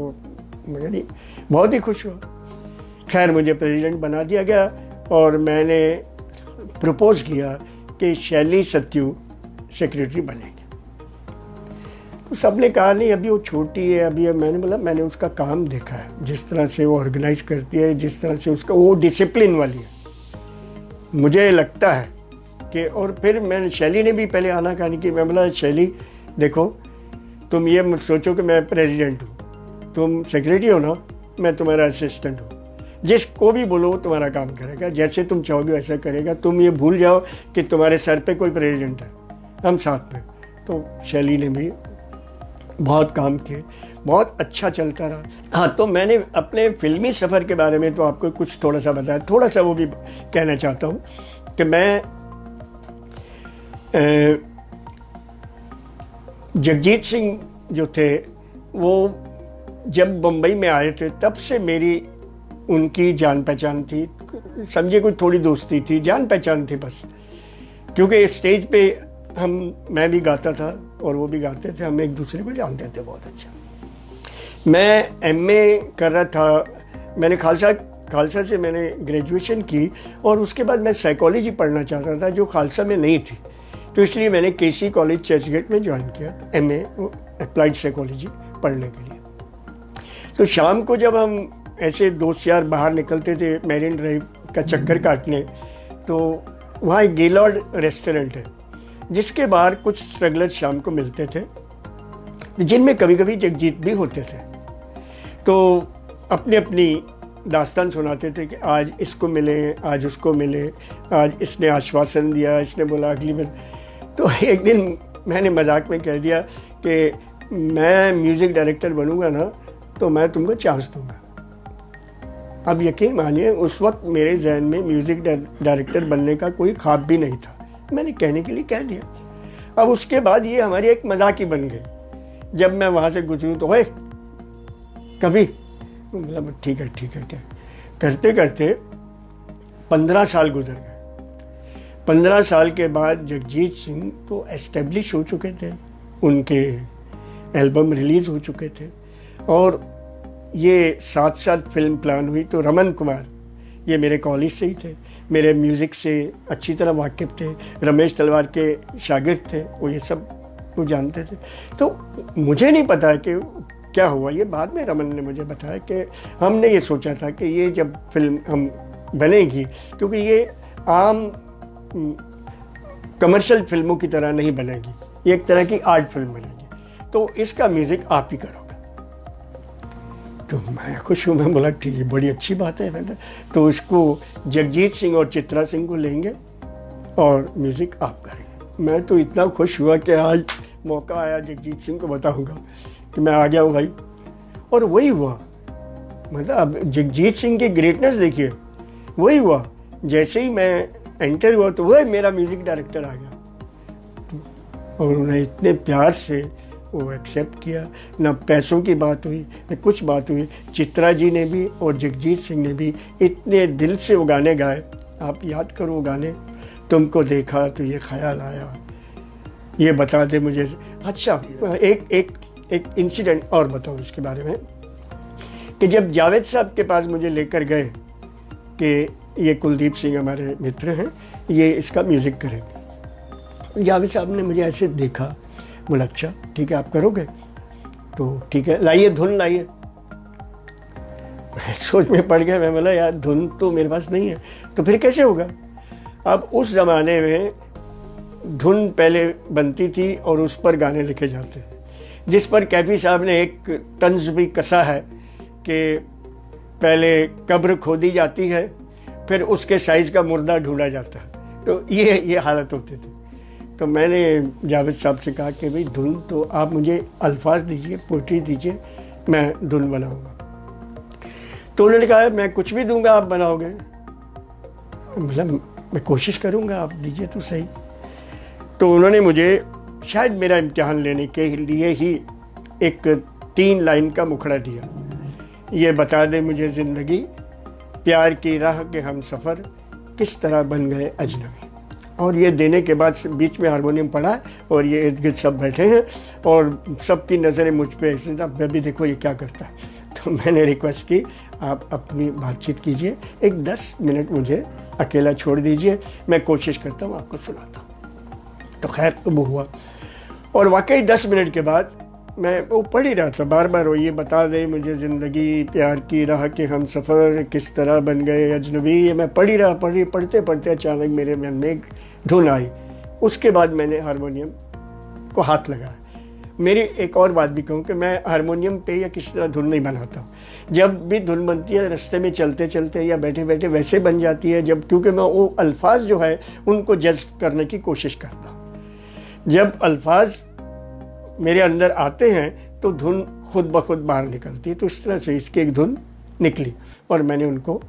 नहीं, बहुत ही खुश हुआ। खैर मुझे प्रेसिडेंट बना दिया गया और मैंने प्रपोज किया कि शैली सत्यू सेक्रेटरी बनेंगे। तो सबने कहा नहीं अभी वो छोटी है, अभी मैंने बोला मैंने उसका काम देखा है, जिस तरह से वो ऑर्गेनाइज करती है, जिस तरह से उसका वो डिसिप्लिन वाली है, मुझे लगता है कि। और फिर मैंने शैली ने भी पहले आनाकानी की। मैं बोला शैली देखो तुम ये मत सोचो कि मैं प्रेसिडेंट हूँ, तुम सेक्रेटरी हो ना, मैं तुम्हारा असिस्टेंट हूँ, जिसको भी बोलो तुम्हारा काम करेगा, जैसे तुम चाहोगे वैसा करेगा, तुम ये भूल जाओ कि तुम्हारे सर पे कोई प्रेसिडेंट है, हम साथ में। तो शैली ने भी बहुत काम किए, बहुत अच्छा चलता रहा। हाँ, तो मैंने अपने फिल्मी सफ़र के बारे में तो आपको कुछ थोड़ा सा बताया, थोड़ा सा वो भी कहना चाहता हूँ कि मैं जगजीत सिंह जो थे वो जब बम्बई में आए थे तब से मेरी उनकी जान पहचान थी, समझिए कोई थोड़ी दोस्ती थी, जान पहचान थी बस। क्योंकि स्टेज पे मैं भी गाता था और वो भी गाते थे, हम एक दूसरे को जानते थे बहुत अच्छा। मैं एमए कर रहा था, मैंने खालसा खालसा से मैंने ग्रेजुएशन की और उसके बाद मैं साइकोलॉजी पढ़ना चाहता था जो खालसा में नहीं थी, तो इसलिए मैंने केसी कॉलेज चर्चगेट में ज्वाइन किया एमए अप्लाइड साइकोलॉजी पढ़ने के लिए। तो शाम को जब हम ऐसे दोस्त यार बाहर निकलते थे मैरिन ड्राइव का चक्कर काटने, तो वहाँ एक गेलॉर्ड रेस्टोरेंट है जिसके बाहर कुछ स्ट्रगलर शाम को मिलते थे, जिनमें कभी कभी जगजीत भी होते थे। तो अपनी अपनी दास्तान सुनाते थे कि आज इसको मिले, आज उसको मिले, आज इसने आश्वासन दिया, इसने बोला अगली बार। तो एक दिन मैंने मजाक में कह दिया कि मैं म्यूज़िक डायरेक्टर बनूंगा ना तो मैं तुमको चांस दूंगा। अब यकीन मानिए उस वक्त मेरे जहन में म्यूज़िक डायरेक्टर बनने का कोई ख्वाब भी नहीं था, मैंने कहने के लिए कह दिया। अब उसके बाद ये हमारी एक मजाक ही बन गई। जब मैं वहाँ से गुजरूँ तो ओए कभी, मतलब ठीक है करते करते 15 साल गुजर गए। 15 साल के बाद जगजीत सिंह तो एस्टेब्लिश हो चुके थे, उनके एल्बम रिलीज़ हो चुके थे और ये साथ फिल्म प्लान हुई। तो रमन कुमार ये मेरे कॉलेज से ही थे, मेरे म्यूज़िक से अच्छी तरह वाकिफ़ थे, रमेश तलवार के शागिर्द थे, वो ये सब वो जानते थे। तो मुझे नहीं पता कि क्या हुआ, ये बाद में रमन ने मुझे बताया कि हमने ये सोचा था कि ये जब फिल्म हम बनेगी, क्योंकि ये आम कमर्शियल फिल्मों की तरह नहीं बनेगी, ये एक तरह की आर्ट फिल्म बनेगी, तो इसका म्यूज़िक आप ही करोगे। तो मैं खुश हूँ, मैं बोला ठीक है, बड़ी अच्छी बात है। मैंने तो इसको जगजीत सिंह और चित्रा सिंह को लेंगे और म्यूज़िक आप करेंगे। मैं तो इतना खुश हुआ कि आज मौका आया, जगजीत सिंह को बताऊंगा कि मैं आ गया हूँ भाई। और वही हुआ, मतलब अब जगजीत सिंह की ग्रेटनेस देखिए, वही हुआ। जैसे ही मैं एंटर हुआ तो वह मेरा म्यूज़िक डायरेक्टर आ गया और उन्हें इतने प्यार से वो एक्सेप्ट किया। ना पैसों की बात हुई, न कुछ बात हुई। चित्रा जी ने भी और जगजीत सिंह ने भी इतने दिल से वो गाने गाए। आप याद करो वो गाने, तुमको देखा तो ये ख्याल आया, ये बता दे मुझे। अच्छा, एक इंसिडेंट और बताऊँ इसके बारे में कि जब जावेद साहब के पास मुझे लेकर गए कि ये कुलदीप सिंह हमारे मित्र हैं, ये इसका म्यूज़िक करेंगे, जावेद साहब ने मुझे ऐसे देखा, बोला अच्छा ठीक है आप करोगे, तो ठीक है लाइए धुन लाइए। मैं सोच में पड़ गया, मैं बोला यार धुन तो मेरे पास नहीं है, तो फिर कैसे होगा। अब उस ज़माने में धुन पहले बनती थी और उस पर गाने लिखे जाते थे, जिस पर कैफी साहब ने एक तंज भी कसा है कि पहले कब्र खोदी जाती है, फिर उसके साइज़ का मुर्दा ढूंढा जाता है। तो ये हालत होती थी। तो मैंने जावेद साहब से कहा कि भाई धुन तो आप मुझे अल्फाज दीजिए, पोइट्री दीजिए, मैं धुन बनाऊंगा। तो उन्होंने कहा मैं कुछ भी दूंगा आप बनाओगे। मतलब मैं कोशिश करूंगा, आप दीजिए तो सही। तो उन्होंने मुझे शायद मेरा इम्तिहान लेने के लिए ही एक 3 लाइन का मुखड़ा दिया। ये बता दे मुझे ज़िंदगी, प्यार की राह के हम सफ़र, किस तरह बन गए अजनबी। और ये देने के बाद बीच में हारमोनियम पड़ा और ये इर्द गिर्द सब बैठे हैं और सबकी नज़रें मुझ पे ऐसे, अब भी देखो ये क्या करता है। तो मैंने रिक्वेस्ट की आप अपनी बातचीत कीजिए, एक 10 मिनट मुझे अकेला छोड़ दीजिए, मैं कोशिश करता हूँ आपको सुनाता हूँ। तो खैर वो हुआ और वाकई 10 मिनट के बाद मैं वो पढ़ ही रहा था बार बार, वो ये बता दे मुझे ज़िंदगी, प्यार की राह के हम सफ़र, किस तरह बन गए अजनबी। ये मैं पढ़ ही रहा, पढ़ते पढ़ते अचानक मेरे मन में एक धुन आई। उसके बाद मैंने हारमोनियम को हाथ लगाया। मेरी एक और बात भी कहूँ कि मैं हारमोनियम पे या किसी तरह धुन नहीं बनाता हूँ। जब भी धुन बनती है रास्ते में चलते चलते या बैठे बैठे वैसे बन जाती है, जब क्योंकि मैं वो अल्फाज जो है उनको जज्ब करने की कोशिश करता हूँ। जब अल्फाज मेरे अंदर आते हैं तो धुन खुद ब खुद बाहर निकलती है। तो इस तरह से इसकी एक धुन निकली और मैंने उनको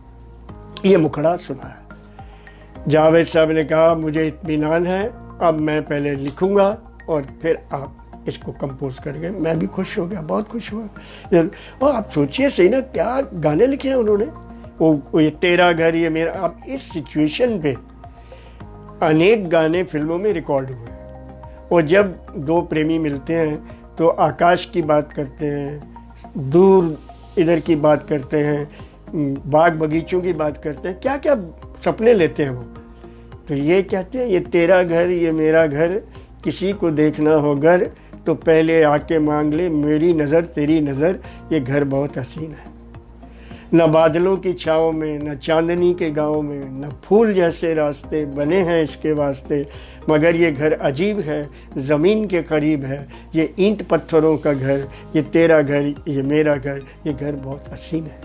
ये मुखड़ा सुनाया। जावेद साहब ने कहा मुझे इत्मीनान है, अब मैं पहले लिखूंगा और फिर आप इसको कंपोज करेंगे। मैं भी खुश हो गया, बहुत खुश हुआ। और आप सोचिए सही ना, क्या गाने लिखे हैं उन्होंने। वो ये तेरा घर ये मेरा। अब इस सिचुएशन पे अनेक गाने फिल्मों में रिकॉर्ड हुए और जब 2 प्रेमी मिलते हैं तो आकाश की बात करते हैं, दूर इधर की बात करते हैं, बाग बगीचों की बात करते हैं, क्या क्या सपने लेते हैं वो। तो ये कहते हैं, ये तेरा घर ये मेरा घर, किसी को देखना हो घर तो पहले आके मांग ले मेरी नज़र तेरी नज़र, ये घर बहुत हसीन है। न बादलों की छाँव में, न चांदनी के गाँव में, न फूल जैसे रास्ते बने हैं इसके वास्ते, मगर ये घर अजीब है, ज़मीन के करीब है, ये ईंट पत्थरों का घर, ये तेरा घर ये मेरा घर, ये घर बहुत हसीन है।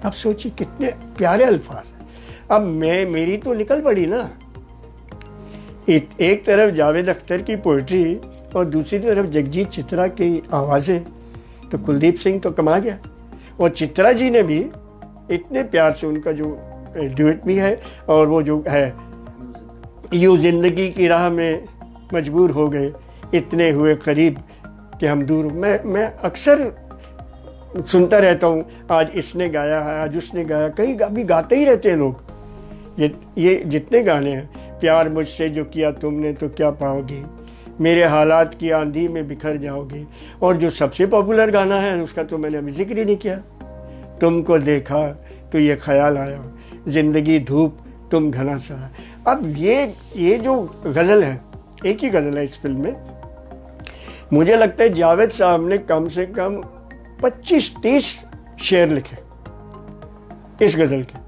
अब सोचिए कितने प्यारे अल्फाज हैं। अब मेरी तो निकल पड़ी ना, एक तरफ जावेद अख्तर की पोइट्री और दूसरी तरफ जगजीत चित्रा की आवाज़ें, तो कुलदीप सिंह तो कमा गया। और चित्रा जी ने भी इतने प्यार से, उनका जो ड्यूट भी है और वो जो है यूँ ज़िंदगी की राह में मजबूर हो गए, इतने हुए करीब कि हम दूर। मैं अक्सर सुनता रहता हूँ, आज इसने गाया है आज उसने गाया, कई अभी गाते ही रहते हैं लोग। ये जितने गाने हैं, प्यार मुझसे जो किया तुमने तो क्या पाओगी, मेरे हालात की आंधी में बिखर जाओगी, और जो सबसे पॉपुलर गाना है उसका तो मैंने अभी जिक्र ही नहीं किया, तुमको देखा तो ये ख्याल आया, ज़िंदगी धूप तुम घना सा। अब ये जो गज़ल है, एक ही गज़ल है इस फिल्म में, मुझे लगता है जावेद साहब ने कम से कम 25-30 शेर लिखे इस गज़ल के,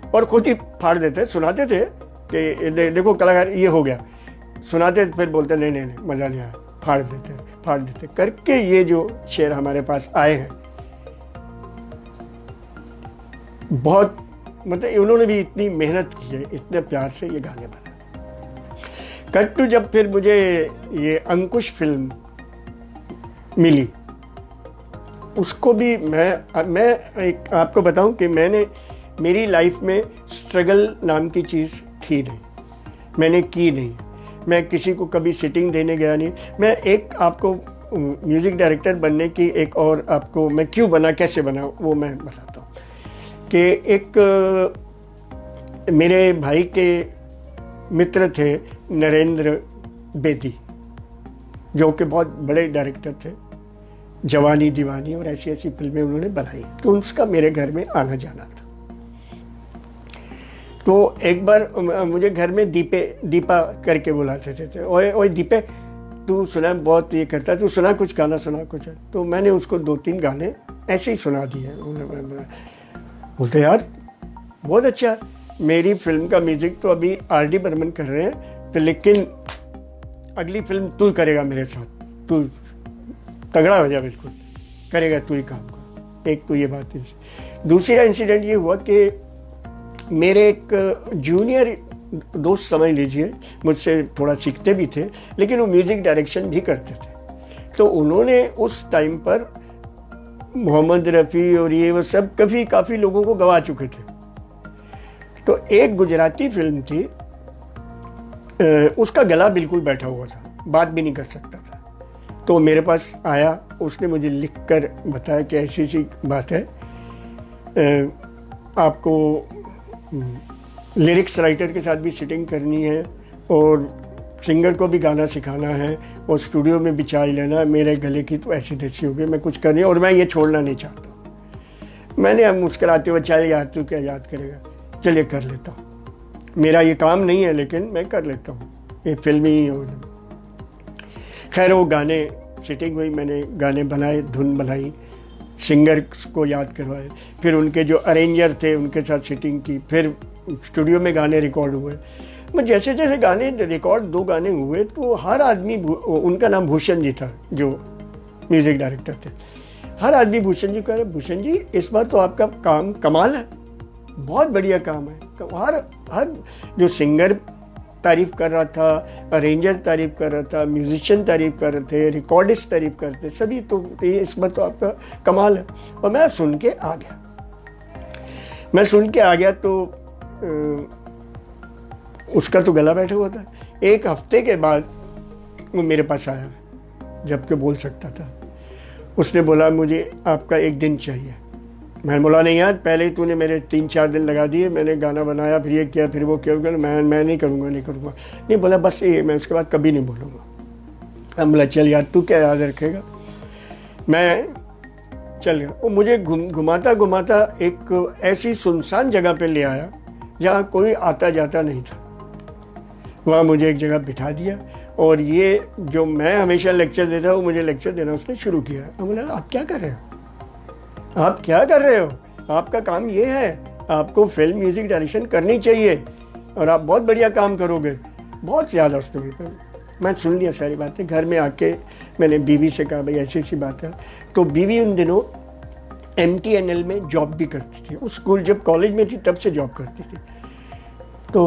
और खुद ही फाड़ देते, सुनाते थे कि देखो कलाकार ये हो गया, सुनाते फिर बोलते नहीं मज़ा नहीं आया, फाड़ देते करके ये जो शेर हमारे पास आए हैं, बहुत मतलब उन्होंने भी इतनी मेहनत की है, इतने प्यार से ये गाने बनाए। कट टू जब फिर मुझे ये अंकुश फिल्म मिली, उसको भी मैं एक आपको बताऊं कि मेरी लाइफ में स्ट्रगल नाम की चीज़ थी नहीं, मैंने की नहीं, मैं किसी को कभी सिटिंग देने गया नहीं। मैं एक आपको म्यूज़िक डायरेक्टर बनने की एक और आपको मैं क्यों बना, कैसे बना, वो मैं बताता हूँ कि एक मेरे भाई के मित्र थे नरेंद्र बेदी, जो कि बहुत बड़े डायरेक्टर थे, जवानी दीवानी और ऐसी ऐसी फिल्में उन्होंने बनाई, तो उसका मेरे घर में आना जाना था। तो एक बार मुझे घर में दीपा करके बुलाते थे, ओए दीपे तू सुना, बहुत ये करता है, तू सुना कुछ गाना, सुना कुछ। तो मैंने उसको 2-3 गाने ऐसे ही सुना दिए। बोलते यार बहुत अच्छा, मेरी फिल्म का म्यूजिक तो अभी R.D. बर्मन कर रहे हैं, तो लेकिन अगली फिल्म तू करेगा मेरे साथ, तू तगड़ा हो जा, बिल्कुल करेगा तू ही काम को। एक तो ये बात है। दूसरा इंसिडेंट ये हुआ कि मेरे एक जूनियर दोस्त समझ लीजिए, मुझसे थोड़ा सीखते भी थे, लेकिन वो म्यूज़िक डायरेक्शन भी करते थे। तो उन्होंने उस टाइम पर मोहम्मद रफ़ी और ये वो सब काफ़ी लोगों को गवा चुके थे। तो एक गुजराती फिल्म थी, उसका गला बिल्कुल बैठा हुआ था, बात भी नहीं कर सकता था। तो मेरे पास आया, उसने मुझे लिखकर बताया कि ऐसी ऐसी बात है, आपको लिरिक्स राइटर के साथ भी सिटिंग करनी है और सिंगर को भी गाना सिखाना है और स्टूडियो में भी चाय लेना है, मेरे गले की तो ऐसी तैसी हो गई, मैं कुछ करनी और मैं ये छोड़ना नहीं चाहता। मैंने अब मुस्कुराते हुए, चल यार तू क्या याद करेगा, चलिए कर लेता हूँ, मेरा ये काम नहीं है लेकिन मैं कर लेता हूँ, ये फिल्मी हो। खैर वो गाने सिटिंग हुई, मैंने गाने बनाए, धुन बनाई, सिंगर को याद करवाए, फिर उनके जो अरेंजर थे उनके साथ सिटिंग की, फिर स्टूडियो में गाने रिकॉर्ड हुए। मैं जैसे जैसे गाने रिकॉर्ड 2 गाने हुए तो हर आदमी, उनका नाम भूषण जी था जो म्यूज़िक डायरेक्टर थे, हर आदमी भूषण जी कह रहे, भूषण जी इस बार तो आपका काम कमाल है, बहुत बढ़िया काम है। हर जो सिंगर तारीफ़ कर रहा था, अरेंजर तारीफ़ कर रहा था, म्यूजिशियन तारीफ़ कर रहे थे, रिकॉर्डिस्ट तारीफ़ करते सभी, तो ये इस बार तो आपका कमाल है। और मैं सुन के आ गया तो उसका तो गला बैठा हुआ था। एक हफ्ते के बाद वो मेरे पास आया, जबकि बोल सकता था। उसने बोला मुझे आपका 1 दिन चाहिए। मैंने बोला नहीं यार, पहले ही तूने मेरे 3-4 दिन लगा दिए, मैंने गाना बनाया, फिर ये किया, फिर वो किया, मैं नहीं करूँगा। नहीं बोला बस ये, मैं उसके बाद कभी नहीं बोलूँगा। हम बोला चल यार तू क्या याद रखेगा। मैं चल गया। वो मुझे घुमाता घुमाता एक ऐसी सुनसान जगह पे ले आया जहाँ कोई आता जाता नहीं था। वहाँ मुझे एक जगह बिठा दिया और ये जो मैं हमेशा लेक्चर देता हूँ, मुझे लेक्चर देना उसने शुरू किया। मैं बोला, आप क्या कर रहे हो, आप क्या कर रहे हो, आपका काम ये है, आपको फिल्म म्यूज़िक डायरेक्शन करनी चाहिए और आप बहुत बढ़िया काम करोगे। बहुत ज़्यादा उसने बोला। मैं सुन लिया सारी बातें। घर में आके मैंने बीवी से कहा, भाई ऐसी ऐसी बात है। तो बीवी उन दिनों MTNL में जॉब भी करती थी। उस स्कूल जब कॉलेज में थी तब से जॉब करती थी। तो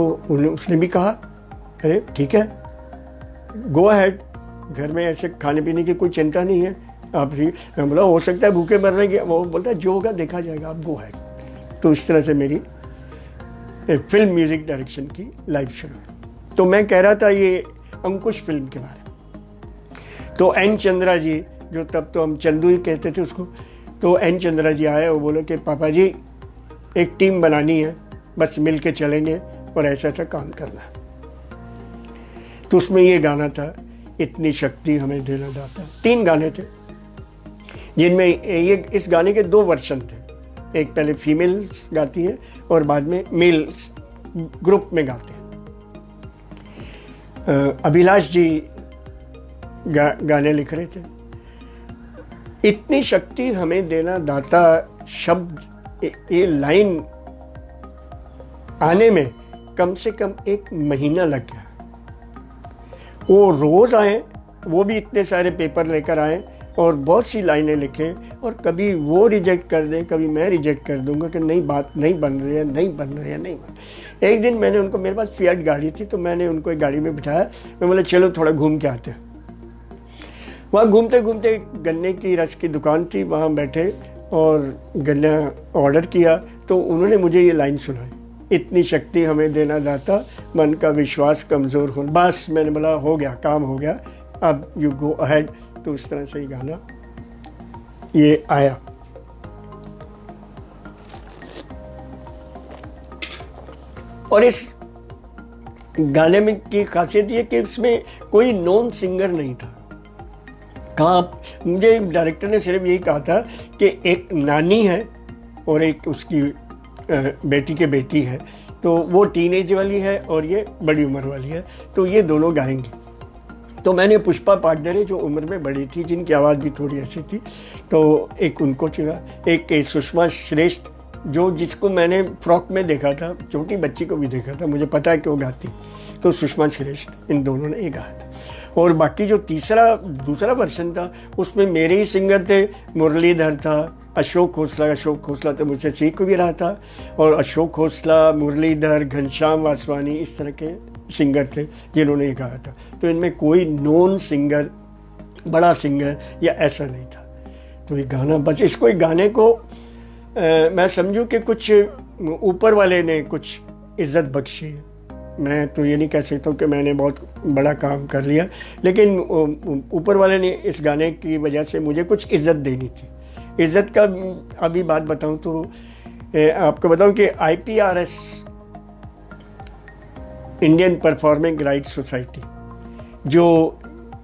उसने भी कहा, अरे ठीक है, गो अहेड, घर में ऐसे खाने पीने की कोई चिंता नहीं है आप ही। मैं बोला, हो सकता है भूखे मरने की। वो बोलता है जो होगा देखा जाएगा, आप गो अहेड। तो इस तरह से मेरी फिल्म म्यूज़िक डायरेक्शन की लाइफ शुरू। तो मैं कह रहा था ये अंकुश फिल्म के बारे में। तो एन चंद्रा जी, जो तब तो हम चंदू ही कहते थे उसको, तो एन चंद्रा जी आए और बोले कि पापा जी एक टीम बनानी है, बस मिल के चलेंगे और ऐसा ऐसा काम करना है। तो उसमें ये गाना था, इतनी शक्ति हमें देना दाता। 3 गाने थे जिनमें ये इस गाने के 2 वर्जन थे। एक पहले फीमेल्स गाती है और बाद में मेल्स ग्रुप में गाते हैं। अभिलाष जी गाने लिख रहे थे। इतनी शक्ति हमें देना दाता शब्द, ये लाइन आने में कम से कम 1 महीना लग गया। वो रोज़ आए, वो भी इतने सारे पेपर लेकर आए और बहुत सी लाइनें लिखें और कभी वो रिजेक्ट कर दें, कभी मैं रिजेक्ट कर दूंगा कि नहीं, बात नहीं बन रही है, नहीं बन रही है, नहीं बन। एक दिन मैंने उनको, मेरे पास फिएट गाड़ी थी, तो मैंने उनको एक गाड़ी में बिठाया। मैं बोला, चलो थोड़ा घूम के आते हैं। वहाँ घूमते घूमते गन्ने की रस की दुकान थी, वहाँ बैठे और गन्ना ऑर्डर किया। तो उन्होंने मुझे ये लाइन सुनाई, इतनी शक्ति हमें देना दाता, मन का विश्वास कमज़ोर हो। बस मैंने बोला, हो गया, काम हो गया, अब यू गो अहेड। तो उस तरह से ही गाना ये आया। और इस गाने में की खासियत ये कि इसमें कोई नॉन सिंगर नहीं था। कहाँ, मुझे डायरेक्टर ने सिर्फ यही कहा था कि एक नानी है और एक उसकी बेटी के बेटी है, तो वो टीनेज वाली है और ये बड़ी उम्र वाली है, तो ये दोनों गाएंगी। तो मैंने पुष्पा पाटदरे, जो उम्र में बड़ी थी, जिनकी आवाज़ भी थोड़ी ऐसी थी, तो एक उनको चुना। एक सुषमा श्रेष्ठ, जो जिसको मैंने फ्रॉक में देखा था, छोटी बच्ची को भी देखा था, मुझे पता है कि वो गाती, तो सुषमा श्रेष्ठ, इन दोनों ने ये गाया था। और बाकी जो दूसरा वर्जन था, उसमें मेरे ही सिंगर थे, मुरलीधर था, अशोक खोसला तो मुझसे सीख भी रहा था, और अशोक खोसला, मुरलीधर, घनश्याम वासवानी, इस तरह के सिंगर थे जिन्होंने ये गाया था। तो इनमें कोई नॉन सिंगर, बड़ा सिंगर या ऐसा नहीं था। तो ये गाना, बस इसको, एक गाने को मैं समझूं कि कुछ ऊपर वाले ने कुछ इज्जत बख्शी है। मैं तो ये नहीं कह सकता हूँ कि मैंने बहुत बड़ा काम कर लिया, लेकिन ऊपर वाले ने इस गाने की वजह से मुझे कुछ इज्जत देनी थी। इज्जत का अभी बात बताऊँ तो आपको बताऊँ कि IPRS, Indian performing rights society, जो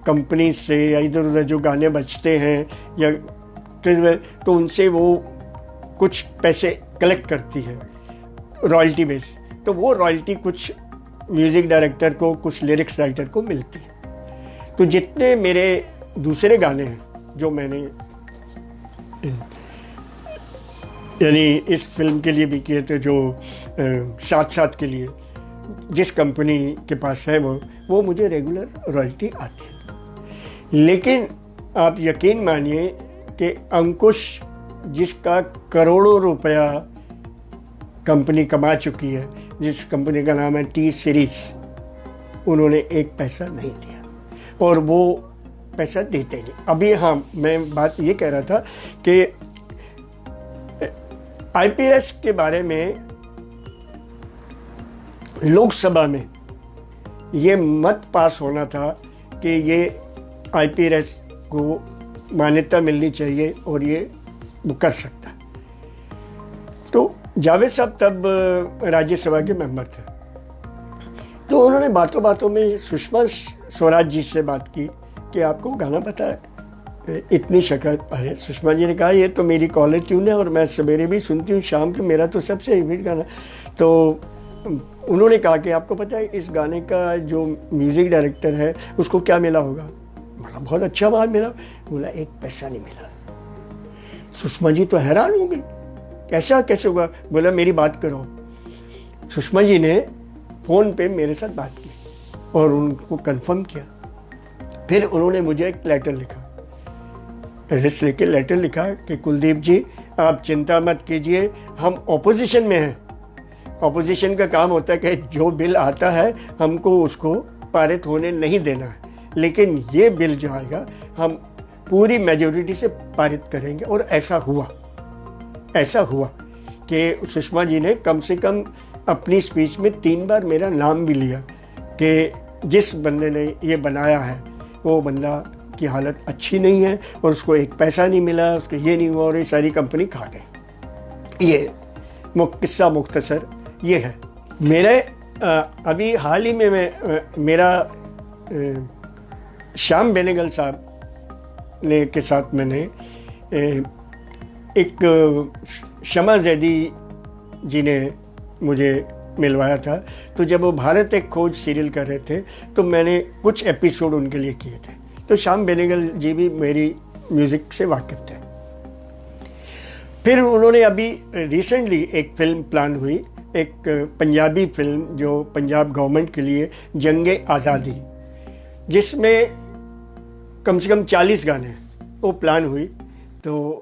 कंपनी से या इधर उधर जो गाने बजते हैं या तो उनसे वो कुछ पैसे कलेक्ट करती है रॉयल्टी बेस। तो वो रॉयल्टी कुछ म्यूज़िक डायरेक्टर को, कुछ लिरिक्स राइटर को मिलती है। तो जितने मेरे दूसरे गाने हैं जो मैंने यानी इस फिल्म के लिए भी किए थे, जो साथ साथ के लिए जिस कंपनी के पास है वो मुझे रेगुलर रॉयल्टी आती है। लेकिन आप यकीन मानिए कि अंकुश, जिसका करोड़ों रुपया कंपनी कमा चुकी है, जिस कंपनी का नाम है T सीरीज, उन्होंने एक पैसा नहीं दिया और वो पैसा देते नहीं। अभी हाँ, मैं बात ये कह रहा था कि IPRS के बारे में लोकसभा में ये मत पास होना था कि ये IPRS को मान्यता मिलनी चाहिए और ये वो कर सकता है। तो जावेद साहब तब राज्यसभा के मेंबर थे, तो उन्होंने बातों बातों में सुषमा स्वराज जी से बात की कि आपको गाना पता है। इतनी शक्ल। अरे सुषमा जी ने कहा ये तो मेरी कॉलर ट्यून है और मैं सवेरे भी सुनती हूँ, शाम को मेरा तो सबसे हिट गाना। तो उन्होंने कहा कि आपको पता है इस गाने का जो म्यूज़िक डायरेक्टर है उसको क्या मिला होगा? बोला बहुत अच्छा बात मिला। बोला 1 पैसा नहीं मिला। सुषमा जी तो हैरान हो गई, कैसा कैसे होगा? बोला मेरी बात करो। सुषमा जी ने फ़ोन पे मेरे साथ बात की और उनको कंफर्म किया। फिर उन्होंने मुझे एक लेटर लिखा, एड्रेस लेके लेटर लिखा कि कुलदीप जी आप चिंता मत कीजिए, हम ऑपोजिशन में हैं। ऑपोजिशन का काम होता है कि जो बिल आता है हमको उसको पारित होने नहीं देना है, लेकिन ये बिल जो आएगा हम पूरी मेजॉरिटी से पारित करेंगे। और ऐसा हुआ कि सुषमा जी ने कम से कम अपनी स्पीच में 3 बार मेरा नाम भी लिया कि जिस बंदे ने ये बनाया है वो बंदा की हालत अच्छी नहीं है और उसको 1 पैसा नहीं मिला, उसको ये नहीं हुआ और ये सारी कंपनी खा गई। ये किस्सा मुख्तसर ये है। मेरे अभी हाल ही में मेरा श्याम बेनेगल साहब ने के साथ मैंने एक शमा जैदी जी ने मुझे मिलवाया था। तो जब वो भारत एक खोज सीरियल कर रहे थे तो मैंने कुछ एपिसोड उनके लिए किए थे। तो श्याम बेनेगल जी भी मेरी म्यूज़िक से वाकिफ़ थे। फिर उन्होंने अभी रिसेंटली एक फ़िल्म प्लान हुई, एक पंजाबी फिल्म जो पंजाब गवर्नमेंट के लिए जंगे आज़ादी, जिसमें कम से कम 40 गाने वो प्लान हुई। तो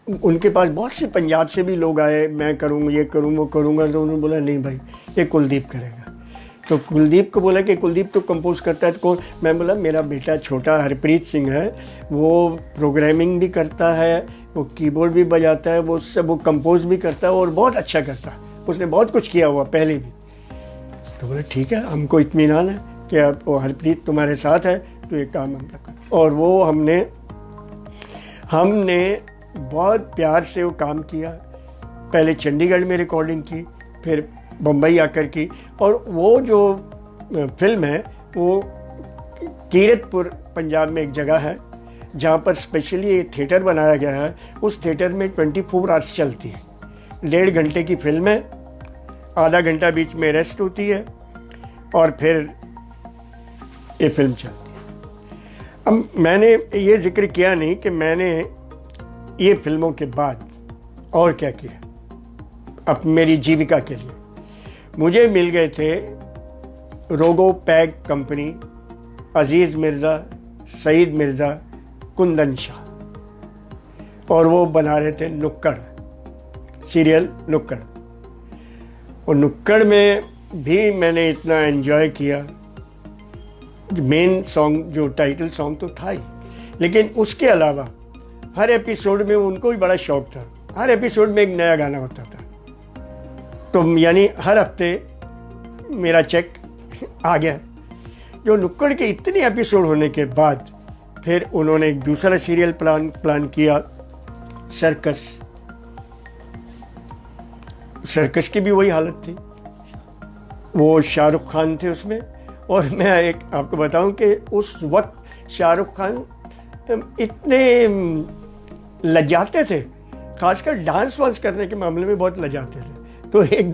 उनके पास बहुत से पंजाब से भी लोग आए, मैं करूँगा ये करूँ वो करूँगा। तो उन्होंने बोला नहीं भाई ये कुलदीप करेगा। तो कुलदीप को बोला कि कुलदीप तो कंपोज करता है तो कौन? मैं बोला मेरा बेटा छोटा हरप्रीत सिंह है, वो प्रोग्रामिंग भी करता है, वो कीबोर्ड भी बजाता है, वो कंपोज भी करता है और बहुत अच्छा करता है, उसने बहुत कुछ किया हुआ पहले भी। तो बोले ठीक है, हमको इत्मीनान है कि अब वो हरप्रीत तुम्हारे साथ है तो ये काम हम रखा। और वो हमने बहुत प्यार से वो काम किया। पहले चंडीगढ़ में रिकॉर्डिंग की, फिर बम्बई आकर की। और वो जो फिल्म है वो कीरतपुर पंजाब में एक जगह है जहाँ पर स्पेशली एक थिएटर बनाया गया है। उस थिएटर में 24 आवर्स चलती है। 1.5 घंटे की फिल्म है, आधा घंटा बीच में रेस्ट होती है और फिर ये फिल्म चलती है। अब मैंने ये जिक्र किया नहीं कि मैंने ये फिल्मों के बाद और क्या किया अब मेरी जीविका के लिए। मुझे मिल गए थे रोगो पैग कंपनी, अजीज़ मिर्ज़ा, सईद मिर्ज़ा, कुंदन शाह, और वो बना रहे थे नुक्कड़ सीरियल नुक्कड़। और नुक्कड़ में भी मैंने इतना एंजॉय किया। मेन सॉन्ग जो टाइटल सॉन्ग तो था ही, लेकिन उसके अलावा हर एपिसोड में उनको भी बड़ा शौक था, हर एपिसोड में एक नया गाना होता था। तो यानी हर हफ्ते मेरा चेक आ गया। जो नुक्कड़ के इतने एपिसोड होने के बाद फिर उन्होंने एक दूसरा सीरियल प्लान किया, सर्कस की भी वही हालत थी। वो शाहरुख खान थे उसमें। और मैं एक आपको बताऊं कि उस वक्त शाहरुख खान इतने लजाते थे, खासकर डांस वांस करने के मामले में बहुत लजाते थे। तो एक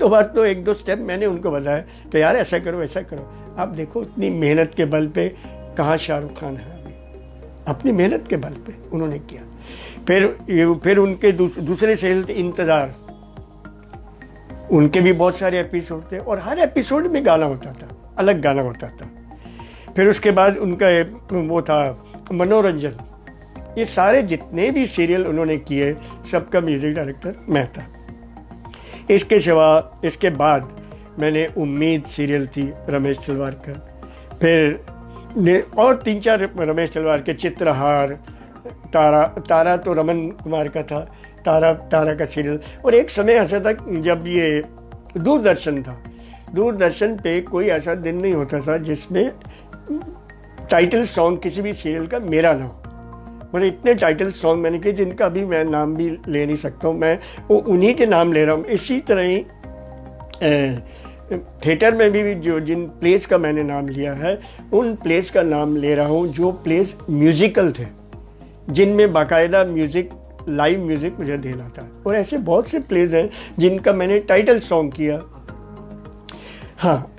दो स्टेप मैंने उनको बताया कि यार ऐसा करो ऐसा करो। आप देखो इतनी मेहनत के बल पे कहाँ शाहरुख खान है अभी, अपनी मेहनत के बल पे उन्होंने किया। फिर उनके दूसरे सीरियल थे इंतज़ार, उनके भी बहुत सारे एपिसोड थे और हर एपिसोड में गाना होता था, अलग गाना होता था। फिर उसके बाद उनका वो था मनोरंजन। ये सारे जितने भी सीरियल उन्होंने किए सबका म्यूज़िक डायरेक्टर मैं था। इसके बाद मैंने उम्मीद सीरियल थी रमेश तलवार का, फिर और 3-4 रमेश तलवार के, चित्रहार, तारा तो रमन कुमार का था, तारा का सीरियल। और एक समय ऐसा था जब ये दूरदर्शन था, दूरदर्शन पे कोई ऐसा दिन नहीं होता था जिसमें टाइटल सॉन्ग किसी भी सीरियल का मेरा ना हो। मतलब इतने टाइटल सॉन्ग मैंने किए जिनका अभी मैं नाम भी ले नहीं सकता हूँ, मैं वो उन्हीं के नाम ले रहा हूँ। इसी तरह ही थिएटर में भी जो जिन प्लेस का मैंने नाम लिया है उन प्लेस का नाम ले रहा हूँ जो प्लेस म्यूज़िकल थे, जिनमें बाकायदा म्यूज़िक, लाइव म्यूज़िक मुझे देना था। और ऐसे बहुत से प्लेज हैं जिनका मैंने टाइटल सॉन्ग किया। हाँ,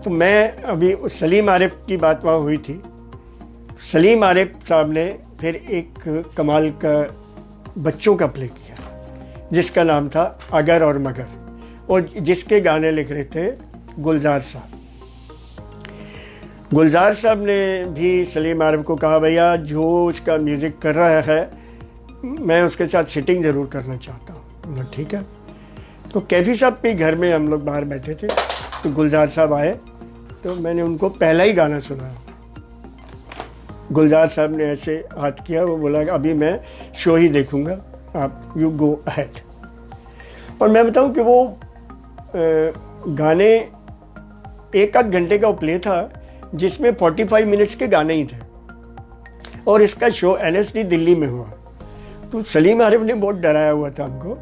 तो मैं अभी सलीम आरिफ की बात वहाँ हुई थी। सलीम आरिफ साहब ने फिर एक कमाल का बच्चों का प्ले किया जिसका नाम था अगर और मगर, और जिसके गाने लिख रहे थे गुलजार साहब। गुलजार साहब ने भी सलीम आरिफ को कहा, भैया जो उसका म्यूज़िक कर रहा है मैं उसके साथ सिटिंग ज़रूर करना चाहता हूँ। ठीक है। तो कैफी साहब के घर में हम लोग बाहर बैठे थे, तो गुलजार साहब आए, तो मैंने उनको पहला ही गाना सुनाया। गुलजार साहब ने ऐसे हाथ किया, वो बोला अभी मैं शो ही देखूंगा, आप यू गो अहेड। और मैं बताऊं कि वो गाने एक आध घंटे का प्ले था जिसमें 45 मिनट्स के गाने ही थे, और इसका शो NSD दिल्ली में हुआ। तो सलीम आरिफ ने बहुत डराया हुआ था हमको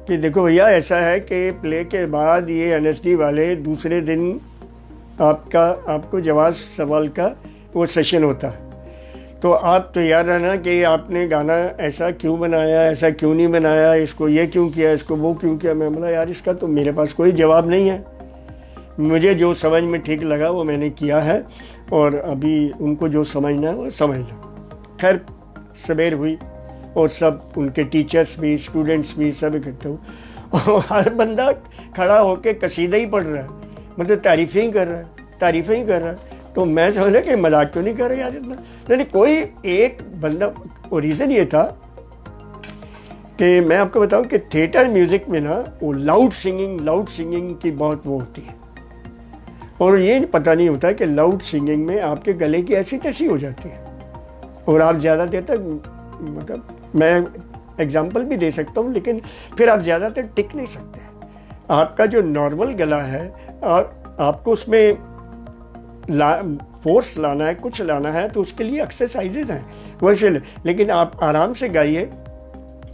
कि देखो भैया ऐसा है कि प्ले के बाद ये NSD वाले दूसरे दिन आपको जवाब सवाल का वो सेशन होता है, तो आप तैयार रहना कि आपने गाना ऐसा क्यों बनाया, ऐसा क्यों नहीं बनाया, इसको ये क्यों किया, इसको वो क्यों किया। मैं बोला यार इसका तो मेरे पास कोई जवाब नहीं है, मुझे जो समझ में ठीक लगा वो मैंने किया है, और अभी उनको जो समझना है वो समझ लो। खैर सवेर हुई और सब उनके टीचर्स भी, स्टूडेंट्स भी सब इकट्ठे हुए, और हर बंदा खड़ा होकर कसीदा ही पढ़ रहा है, मतलब तारीफ़ें ही कर रहा है। तो मैं समझा कि मजाक तो नहीं कर रहे यार इतना। नहीं, कोई एक बंदा, और रीज़न ये था कि मैं आपको बताऊं कि थिएटर म्यूज़िक में ना वो लाउड सिंगिंग की बहुत वो होती है, और ये पता नहीं होता कि लाउड सिंगिंग में आपके गले की ऐसी तैसी हो जाती है, और आप ज़्यादा देर तक, मतलब मैं एग्जाम्पल भी दे सकता हूँ, लेकिन फिर आप ज़्यादा तक टिक नहीं सकते। आपका जो नॉर्मल गला है और आपको उसमें फोर्स लाना है, कुछ लाना है, तो उसके लिए एक्सरसाइजेज हैं वैसे, लेकिन आप आराम से गाइए।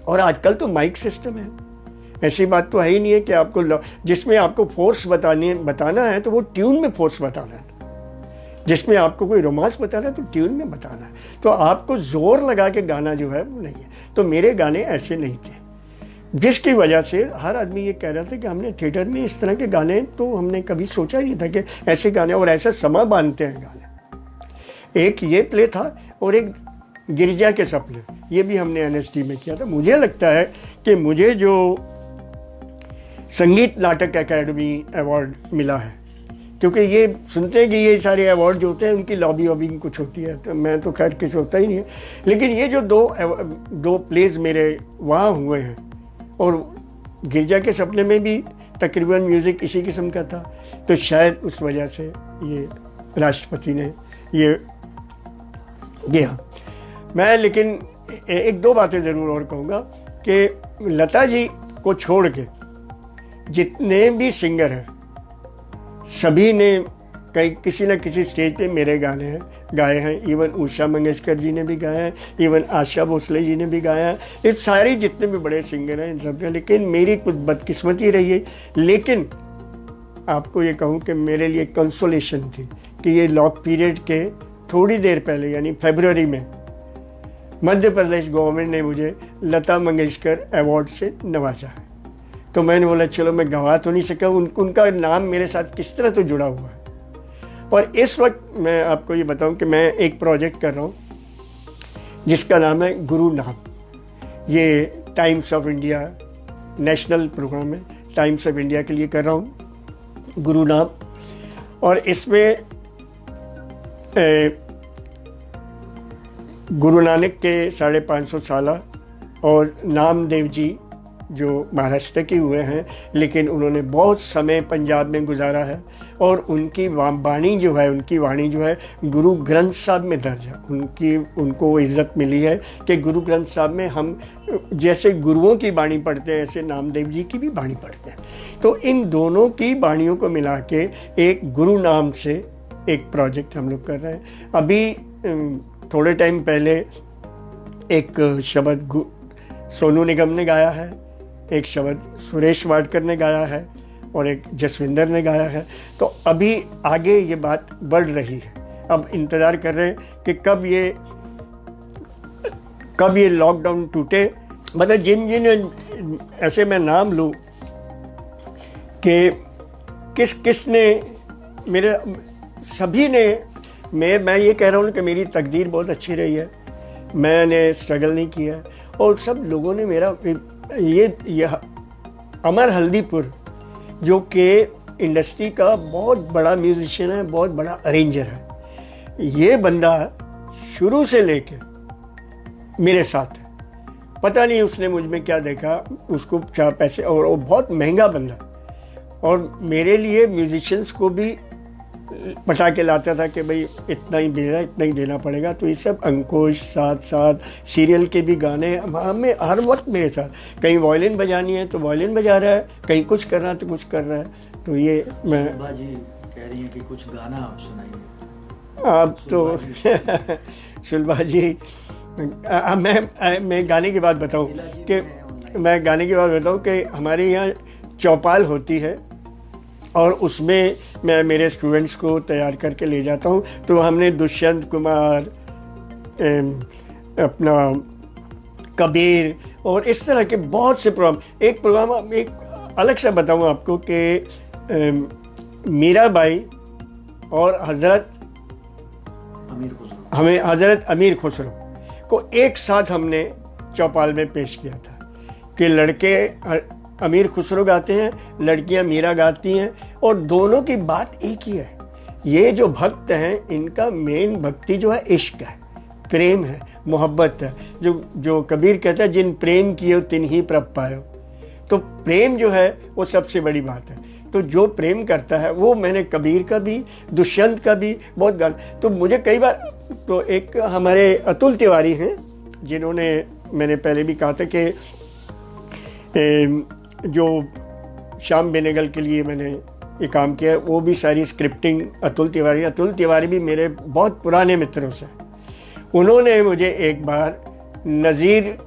और आजकल तो माइक सिस्टम है, ऐसी बात तो है ही नहीं है कि आपको जिसमें आपको फोर्स बताना है तो वो ट्यून में फोर्स बताना है, जिसमें आपको कोई रोमांस बताना है तो ट्यून में बताना है। तो आपको जोर लगा के गाना जो है वो नहीं है। तो मेरे गाने ऐसे नहीं थे, जिसकी वजह से हर आदमी ये कह रहा था कि हमने थिएटर में इस तरह के गाने तो हमने कभी सोचा ही नहीं था कि ऐसे गाने और ऐसा समा बांधते हैं गाने। एक ये प्ले था और एक गिरिजा के सपने, ये भी हमने NSD में किया था। मुझे लगता है कि मुझे जो संगीत नाटक अकेडमी अवार्ड मिला है, क्योंकि ये सुनते हैं कि ये सारे अवार्ड जो होते हैं उनकी लॉबिंग कुछ होती है, तो मैं तो खैर किसी होता ही नहीं है, लेकिन ये जो दो प्लेज मेरे वहाँ हुए हैं, और गिरजा के सपने में भी तकरीबन म्यूज़िक इसी किस्म का था, तो शायद उस वजह से ये राष्ट्रपति ने ये दिया। मैं लेकिन एक दो बातें ज़रूर और कहूँगा कि लता जी को छोड़ के जितने भी सिंगर हैं सभी ने किसी न किसी स्टेज पे मेरे गाने गाए हैं। इवन उषा मंगेशकर जी ने भी गाया है, इवन आशा भोसले जी ने भी गाया है, ये सारे जितने भी बड़े सिंगर हैं इन सब ने। लेकिन मेरी कुछ बदकिस्मती रही है, लेकिन आपको ये कहूँ कि मेरे लिए कंसोलेशन थी कि ये लॉक पीरियड के थोड़ी देर पहले यानी फरवरी में मध्य प्रदेश गवर्नमेंट ने मुझे लता मंगेशकर अवार्ड से नवाजा है। तो मैंने बोला चलो मैं गवा तो नहीं सका, उनका नाम मेरे साथ किस तरह तो जुड़ा हुआ है। और इस वक्त मैं आपको ये बताऊं कि मैं एक प्रोजेक्ट कर रहा हूं जिसका नाम है गुरु नाम। ये Times of India national programme है, टाइम्स ऑफ इंडिया के लिए कर रहा हूं गुरु नाम। और इसमें गुरु नानक के 550 साल और नामदेव जी जो महाराष्ट्र के हुए हैं, लेकिन उन्होंने बहुत समय पंजाब में गुजारा है, और उनकी वाणी जो है गुरु ग्रंथ साहब में दर्ज है। उनको इज़्ज़त मिली है कि गुरु ग्रंथ साहब में हम जैसे गुरुओं की वाणी पढ़ते हैं ऐसे नामदेव जी की भी वाणी पढ़ते हैं। तो इन दोनों की वाणियों को मिला के एक गुरु नाम से एक प्रोजेक्ट हम लोग कर रहे हैं। अभी थोड़े टाइम पहले एक शब्द सोनू निगम ने गाया है, एक शब्द सुरेश वाडकर ने गाया है, और एक जसविंदर ने गाया है। तो अभी आगे ये बात बढ़ रही है। अब इंतज़ार कर रहे हैं कि कब ये कब ये लॉकडाउन टूटे, मतलब जिन जिन ऐसे मैं नाम लूँ कि किस किस ने मेरे, सभी ने, मैं ये कह रहा हूँ कि मेरी तकदीर बहुत अच्छी रही है, मैंने स्ट्रगल नहीं किया, और सब लोगों ने मेरा ये अमर हल्दीपुर जो कि इंडस्ट्री का बहुत बड़ा म्यूजिशियन है, बहुत बड़ा अरेंजर है, ये बंदा शुरू से लेके मेरे साथ है। पता नहीं उसने मुझ में क्या देखा, उसको 4 पैसे, और वो बहुत महंगा बंदा, और मेरे लिए म्यूजिशियंस को भी पटा के लाता था कि भाई इतना ही देना, इतना ही देना पड़ेगा। तो ये सब अंकुश, साथ साथ सीरियल के भी गाने हमें हर वक्त मेरे साथ, कहीं वायलिन बजानी है तो वायलिन बजा रहा है, कहीं कुछ करना है तो कुछ कर रहा है। तो ये मैं, सुलभा जी कह रही हैं कि कुछ गाना आप सुनाइए। आप तो सुलभा जी, मैं गाने की बात बताऊं कि हमारे यहाँ चौपाल होती है और उसमें मैं मेरे स्टूडेंट्स को तैयार करके ले जाता हूँ। तो हमने दुष्यंत कुमार, अपना कबीर और इस तरह के बहुत से प्रोग्राम, एक अलग से बताऊँ आपको कि मीराबाई और हज़रत अमीर खुसरो को एक साथ हमने चौपाल में पेश किया था कि लड़के अमीर खुसरो गाते हैं, लड़कियां मीरा गाती हैं, और दोनों की बात एक ही है। ये जो भक्त हैं इनका मेन भक्ति जो है इश्क है, प्रेम है, मोहब्बत है। जो कबीर कहता है, जिन प्रेम कियो तिन ही प्रभ पायो। तो प्रेम जो है वो सबसे बड़ी बात है। तो जो प्रेम करता है वो, मैंने कबीर का भी, दुष्यंत का भी बहुत गाना। तो मुझे कई बार, तो एक हमारे अतुल तिवारी हैं जिन्होंने, मैंने पहले भी कहा था कि जो श्याम बेनेगल के लिए मैंने ये काम किया, वो भी सारी स्क्रिप्टिंग अतुल तिवारी भी मेरे बहुत पुराने मित्रों से। उन्होंने मुझे एक बार नज़ीर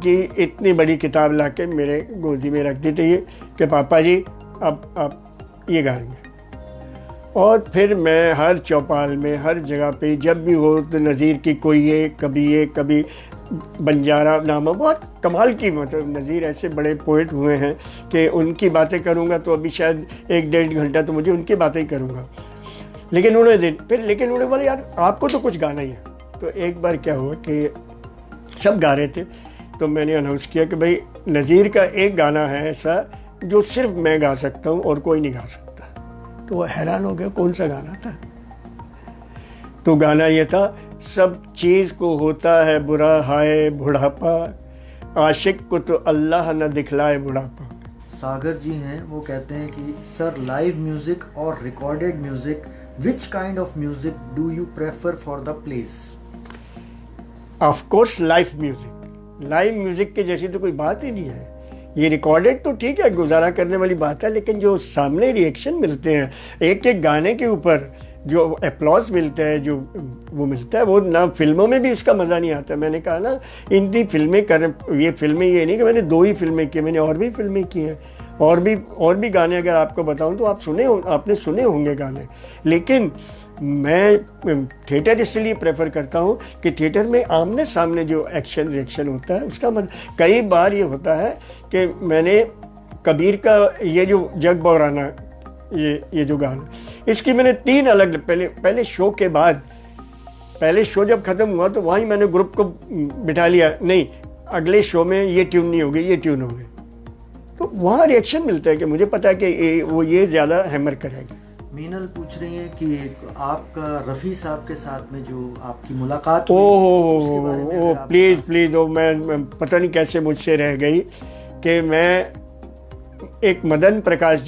की इतनी बड़ी किताब लाके मेरे गोदी में रख दी थी कि पापा जी अब आप ये गाएंगे। और फिर मैं हर चौपाल में, हर जगह पे जब भी हो तो नज़ीर की कोई कभी बंजारा नामा, बहुत कमाल की, मतलब नज़ीर ऐसे बड़े पोइट हुए हैं कि उनकी बातें करूँगा तो अभी शायद 1-1.5 घंटा तो मुझे उनकी बातें ही करूँगा। लेकिन उन्होंने बोला यार आपको तो कुछ गाना ही है। तो एक बार क्या हुआ कि सब गा रहे थे, तो मैंने अनाउंस किया कि भाई नज़ीर का एक गाना है ऐसा जो सिर्फ मैं गा सकता हूँ और कोई नहीं गा सकता। तो वो हैरान हो गया, कौन सा गाना था? तो गाना ये था, सब चीज़ को होता है बुरा हाय बुढ़ापा, आशिक को तो अल्लाह न दिखलाए बुढ़ापा। सागर जी हैं, वो कहते हैं कि सर लाइव म्यूजिक और recorded music, which kind of music do you prefer for the place? Of course live music के जैसी तो कोई बात ही नहीं है। ये रिकॉर्डेड तो ठीक है, गुजारा करने वाली बात है, लेकिन जो सामने रिएक्शन मिलते हैं एक एक गाने के ऊपर, जो अप्लॉज मिलता है, जो वो मिलता है, वो ना फिल्मों में भी उसका मज़ा नहीं आता। मैंने कहा ना, इतनी फिल्में ये फिल्में, ये नहीं कि मैंने 2 ही फिल्में की, मैंने और भी फिल्में की हैं, और भी गाने अगर आपको बताऊं तो आपने सुने होंगे गाने। लेकिन मैं थिएटर इसलिए प्रेफर करता हूं कि थिएटर में आमने सामने जो एक्शन रिएक्शन होता है उसका कई बार ये होता है कि मैंने कबीर का ये जो जग बौराना, ये जो गाना, इसकी मैंने 3 अलग, पहले शो के बाद, पहले शो जब ख़त्म हुआ तो वहीं मैंने ग्रुप को बिठा लिया, नहीं अगले शो में ये ट्यून नहीं होगी, ये ट्यून होगी। तो वहाँ रिएक्शन मिलता है कि मुझे पता है कि वो ये ज़्यादा हैमर करेगी। मीनल पूछ रही है कि आपका रफ़ी साहब के साथ में जो आपकी मुलाकात ओह प्लीज़, मैं पता नहीं कैसे मुझसे रह गई कि मैं, एक मदन प्रकाश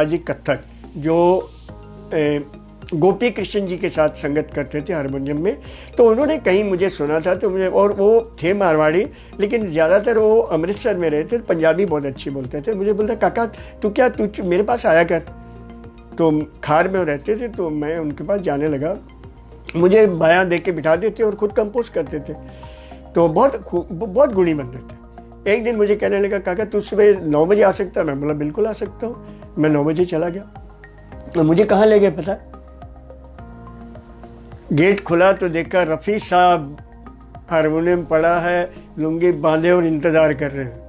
जी कथक, जो गोपी कृष्ण जी के साथ संगत करते थे हारमोनियम में। तो उन्होंने कहीं मुझे सुना था, तो मुझे, और वो थे मारवाड़ी, लेकिन ज़्यादातर वो अमृतसर में रहे थे, पंजाबी बहुत अच्छी बोलते थे। मुझे बोलता काका तू मेरे पास आया कर। तो खार में रहते थे, तो मैं उनके पास जाने लगा। मुझे बयां दे के बिठा देते और ख़ुद कंपोज करते थे। तो बहुत गुणी बनते थे। एक दिन मुझे कहने लगा काका तू सुबह 9 बजे आ सकता है? मैं बोला बिल्कुल आ सकता हूँ। मैं 9 बजे चला गया। तो मुझे कहाँ ले गए पता? गेट खुला तो देखा रफ़ी साहब हारमोनियम पड़ा है, लुंगी बांधे और इंतज़ार कर रहे हैं।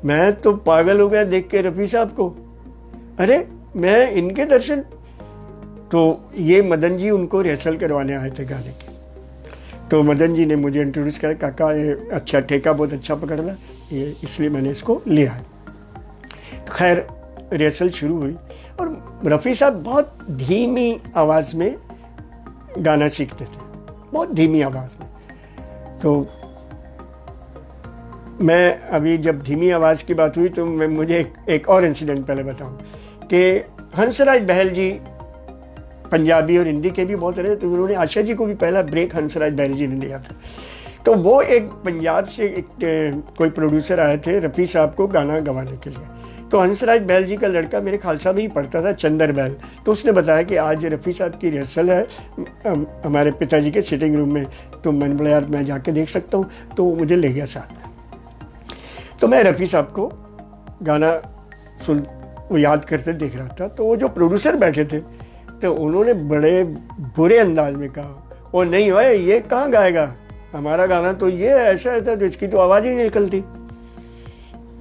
मैं तो पागल हो गया देख के रफ़ी साहब को। अरे मैं इनके दर्शन, तो ये मदन जी उनको रिहर्सल करवाने आए थे गाने की। तो मदन जी ने मुझे इंट्रोड्यूस किया, काका ये अच्छा ठेका बहुत अच्छा पकड़ा, ये इसलिए मैंने इसको लिया है। तो खैर रिहर्सल शुरू हुई और रफ़ी साहब बहुत धीमी आवाज़ में गाना सीखते थे, बहुत धीमी आवाज़ में। तो मैं अभी जब धीमी आवाज़ की बात हुई तो मुझे एक और इंसिडेंट पहले बताऊं कि हंसराज बहल जी पंजाबी और हिंदी के भी बहुत रहे, तो उन्होंने आशा जी को भी पहला ब्रेक हंसराज बहल जी ने दिया था। तो वो एक पंजाब से कोई प्रोड्यूसर आए थे रफ़ी साहब को गाना गवाने के लिए। तो हंसराज बहल जी का लड़का मेरे खालसा में ही पढ़ता था, चंदर बहल। तो उसने बताया कि आज रफ़ी साहब की रिहर्सल है हमारे पिताजी के सिटिंग रूम में, तो मैंने बोला यार मैं जाके देख सकता हूँ। तो वो मुझे ले गया साथ में। तो मैं रफ़ी साहब को गाना सुन वो याद करते देख रहा था। तो वो जो प्रोड्यूसर बैठे थे तो उन्होंने बड़े बुरे अंदाज में कहा, वो नहीं हो ये कहाँ गाएगा, हमारा गाना तो ये ऐसा है, तो इसकी तो आवाज़ ही नहीं निकलती।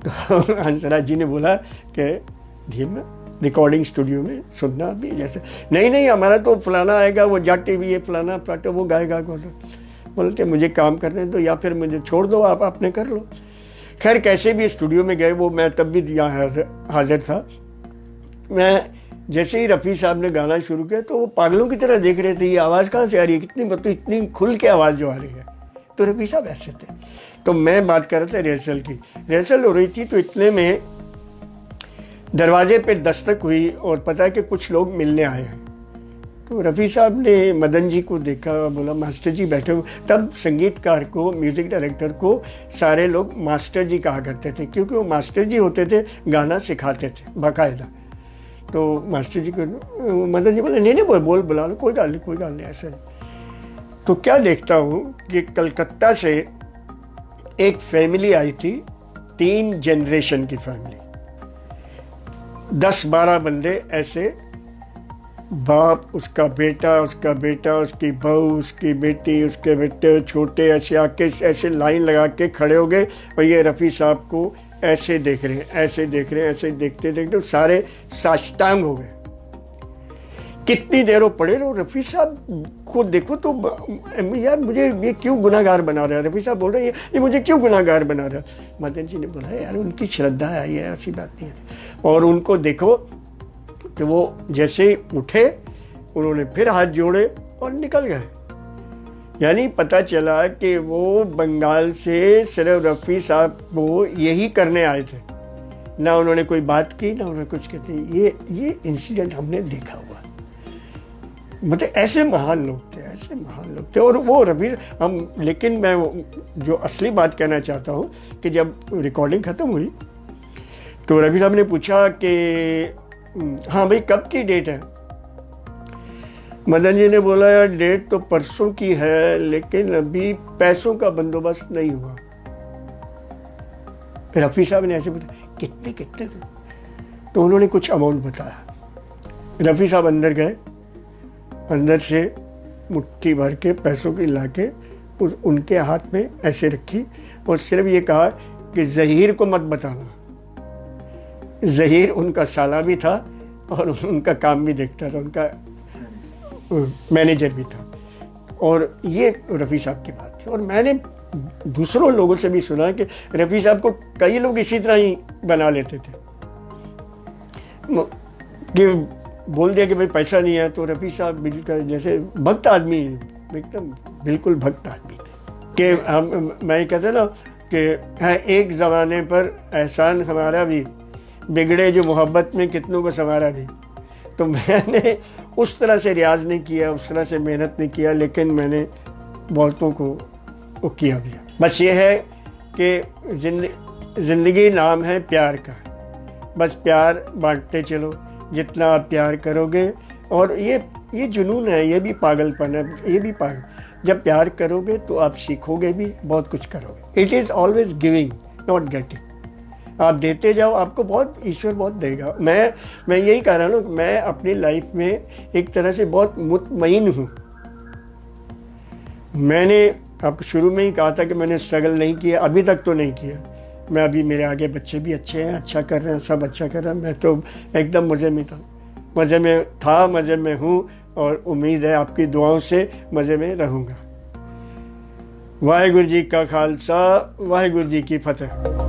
तो हंसराज जी ने बोला कि धीमे रिकॉर्डिंग स्टूडियो में सुनना भी जैसे, नहीं हमारा तो फलाना आएगा, वो जाटे भी है फलाना प्लाटो वो गाएगा। बोलते मुझे काम करने दो या फिर मुझे छोड़ दो, आप अपने कर लो। खैर कैसे भी स्टूडियो में गए, वो मैं तब भी यहाँ हाजिर था। मैं जैसे ही रफ़ी साहब ने गाना शुरू किया तो वो पागलों की तरह देख रहे थे, ये आवाज़ कहाँ से आ रही है, कितनी मतलब इतनी खुल के आवाज़ जो आ रही है। तो रफ़ी साहब ऐसे थे। तो मैं बात कर रहा था रिहर्सल की, रिहर्सल हो रही थी तो इतने में दरवाजे पे दस्तक हुई और पता है कि कुछ लोग मिलने आए हैं। तो रफ़ी साहब ने मदन जी को देखा, बोला मास्टर जी बैठे हो। तब संगीतकार को, म्यूज़िक डायरेक्टर को सारे लोग मास्टर जी कहा करते थे, क्योंकि वो मास्टर जी होते थे, गाना सिखाते थे बाकायदा। तो मास्टर जी को मदन जी बोले नहीं बोल बुला लो, कोई गाल नहीं ऐसा नहीं। तो क्या देखता हूँ कि कलकत्ता से एक फैमिली आई थी, 3 जनरेशन की फैमिली, 10-12 बंदे ऐसे, बाप, उसका बेटा, उसकी बहू, उसकी बेटी, उसके बेटे छोटे, ऐसे आके ऐसे लाइन लगा के खड़े हो गए और ये रफ़ी साहब को ऐसे देख रहे हैं, ऐसे देखते देखते सारे साष्टांग हो गए। कितनी देर वो पड़े रहो, रफ़ी साहब को देखो तो यार मुझे ये क्यों गुनाहगार बना रहा है। रफ़ी साहब बोल रहे हैं ये मुझे क्यों गुनाहगार बना रहा है। मदन जी ने बोला यार उनकी श्रद्धा है, ये ऐसी बात नहीं है। और उनको देखो तो वो जैसे ही उठे उन्होंने फिर हाथ जोड़े और निकल गए। यानी पता चला कि वो बंगाल से सिर्फ रफ़ी साहब को यही करने आए थे, ना उन्होंने कोई बात की ना उन्होंने कुछ कहते। ये इंसिडेंट हमने देखा हुआ, मतलब ऐसे महान लोग थे। और वो रफ़ी हम, लेकिन मैं जो असली बात कहना चाहता हूँ कि जब रिकॉर्डिंग ख़त्म हुई तो रफ़ी साहब ने पूछा कि हाँ भाई कब की डेट है। मदन जी ने बोला यार डेट तो परसों की है, लेकिन अभी पैसों का बंदोबस्त नहीं हुआ। रफ़ी साहब ने ऐसे पूछा कितने, तो उन्होंने कुछ अमाउंट बताया। रफ़ी साहब अंदर गए, अंदर से मुट्ठी भर के पैसों की लाके उनके हाथ में ऐसे रखी और सिर्फ ये कहा कि ज़हीर को मत बताना। ज़हीर उनका साला भी था और उनका काम भी देखता था, उनका मैनेजर भी था। और ये रफ़ी साहब की बात थी। और मैंने दूसरों लोगों से भी सुना कि रफ़ी साहब को कई लोग इसी तरह ही बना लेते थे कि बोल दिया कि भाई पैसा नहीं है, तो रफ़ी साहब बिल्कुल जैसे भक्त आदमी, एकदम बिल्कुल भक्त आदमी थे। कि हम, मैं कहते ना कि है एक ज़माने पर एहसान हमारा भी, बिगड़े जो मोहब्बत में कितनों को संवारा भी। तो मैंने उस तरह से रियाज नहीं किया, उस तरह से मेहनत नहीं किया, लेकिन मैंने बहुतों को वो किया भी। बस ये है कि ज़िंदगी नाम है प्यार का, बस प्यार बांटते चलो। जितना आप प्यार करोगे, और ये जुनून है, ये भी पागलपन है, ये भी पागल, जब प्यार करोगे तो आप सीखोगे भी, बहुत कुछ करोगे। It is always giving not getting. आप देते जाओ, आपको बहुत, ईश्वर बहुत देगा। मैं यही कह रहा हूँ, मैं अपनी लाइफ में एक तरह से बहुत मुतमईन हूँ। मैंने आपको शुरू में ही कहा था कि मैंने स्ट्रगल नहीं किया, अभी तक तो नहीं किया। मैं अभी, मेरे आगे बच्चे भी अच्छे हैं, अच्छा कर रहे हैं, सब अच्छा कर रहे हैं। मैं तो एकदम मज़े में था, मज़े में हूँ, और उम्मीद है आपकी दुआओं से मज़े में रहूँगा। वाहिगुरु जी का खालसा, वाहिगुरु जी की फतेह।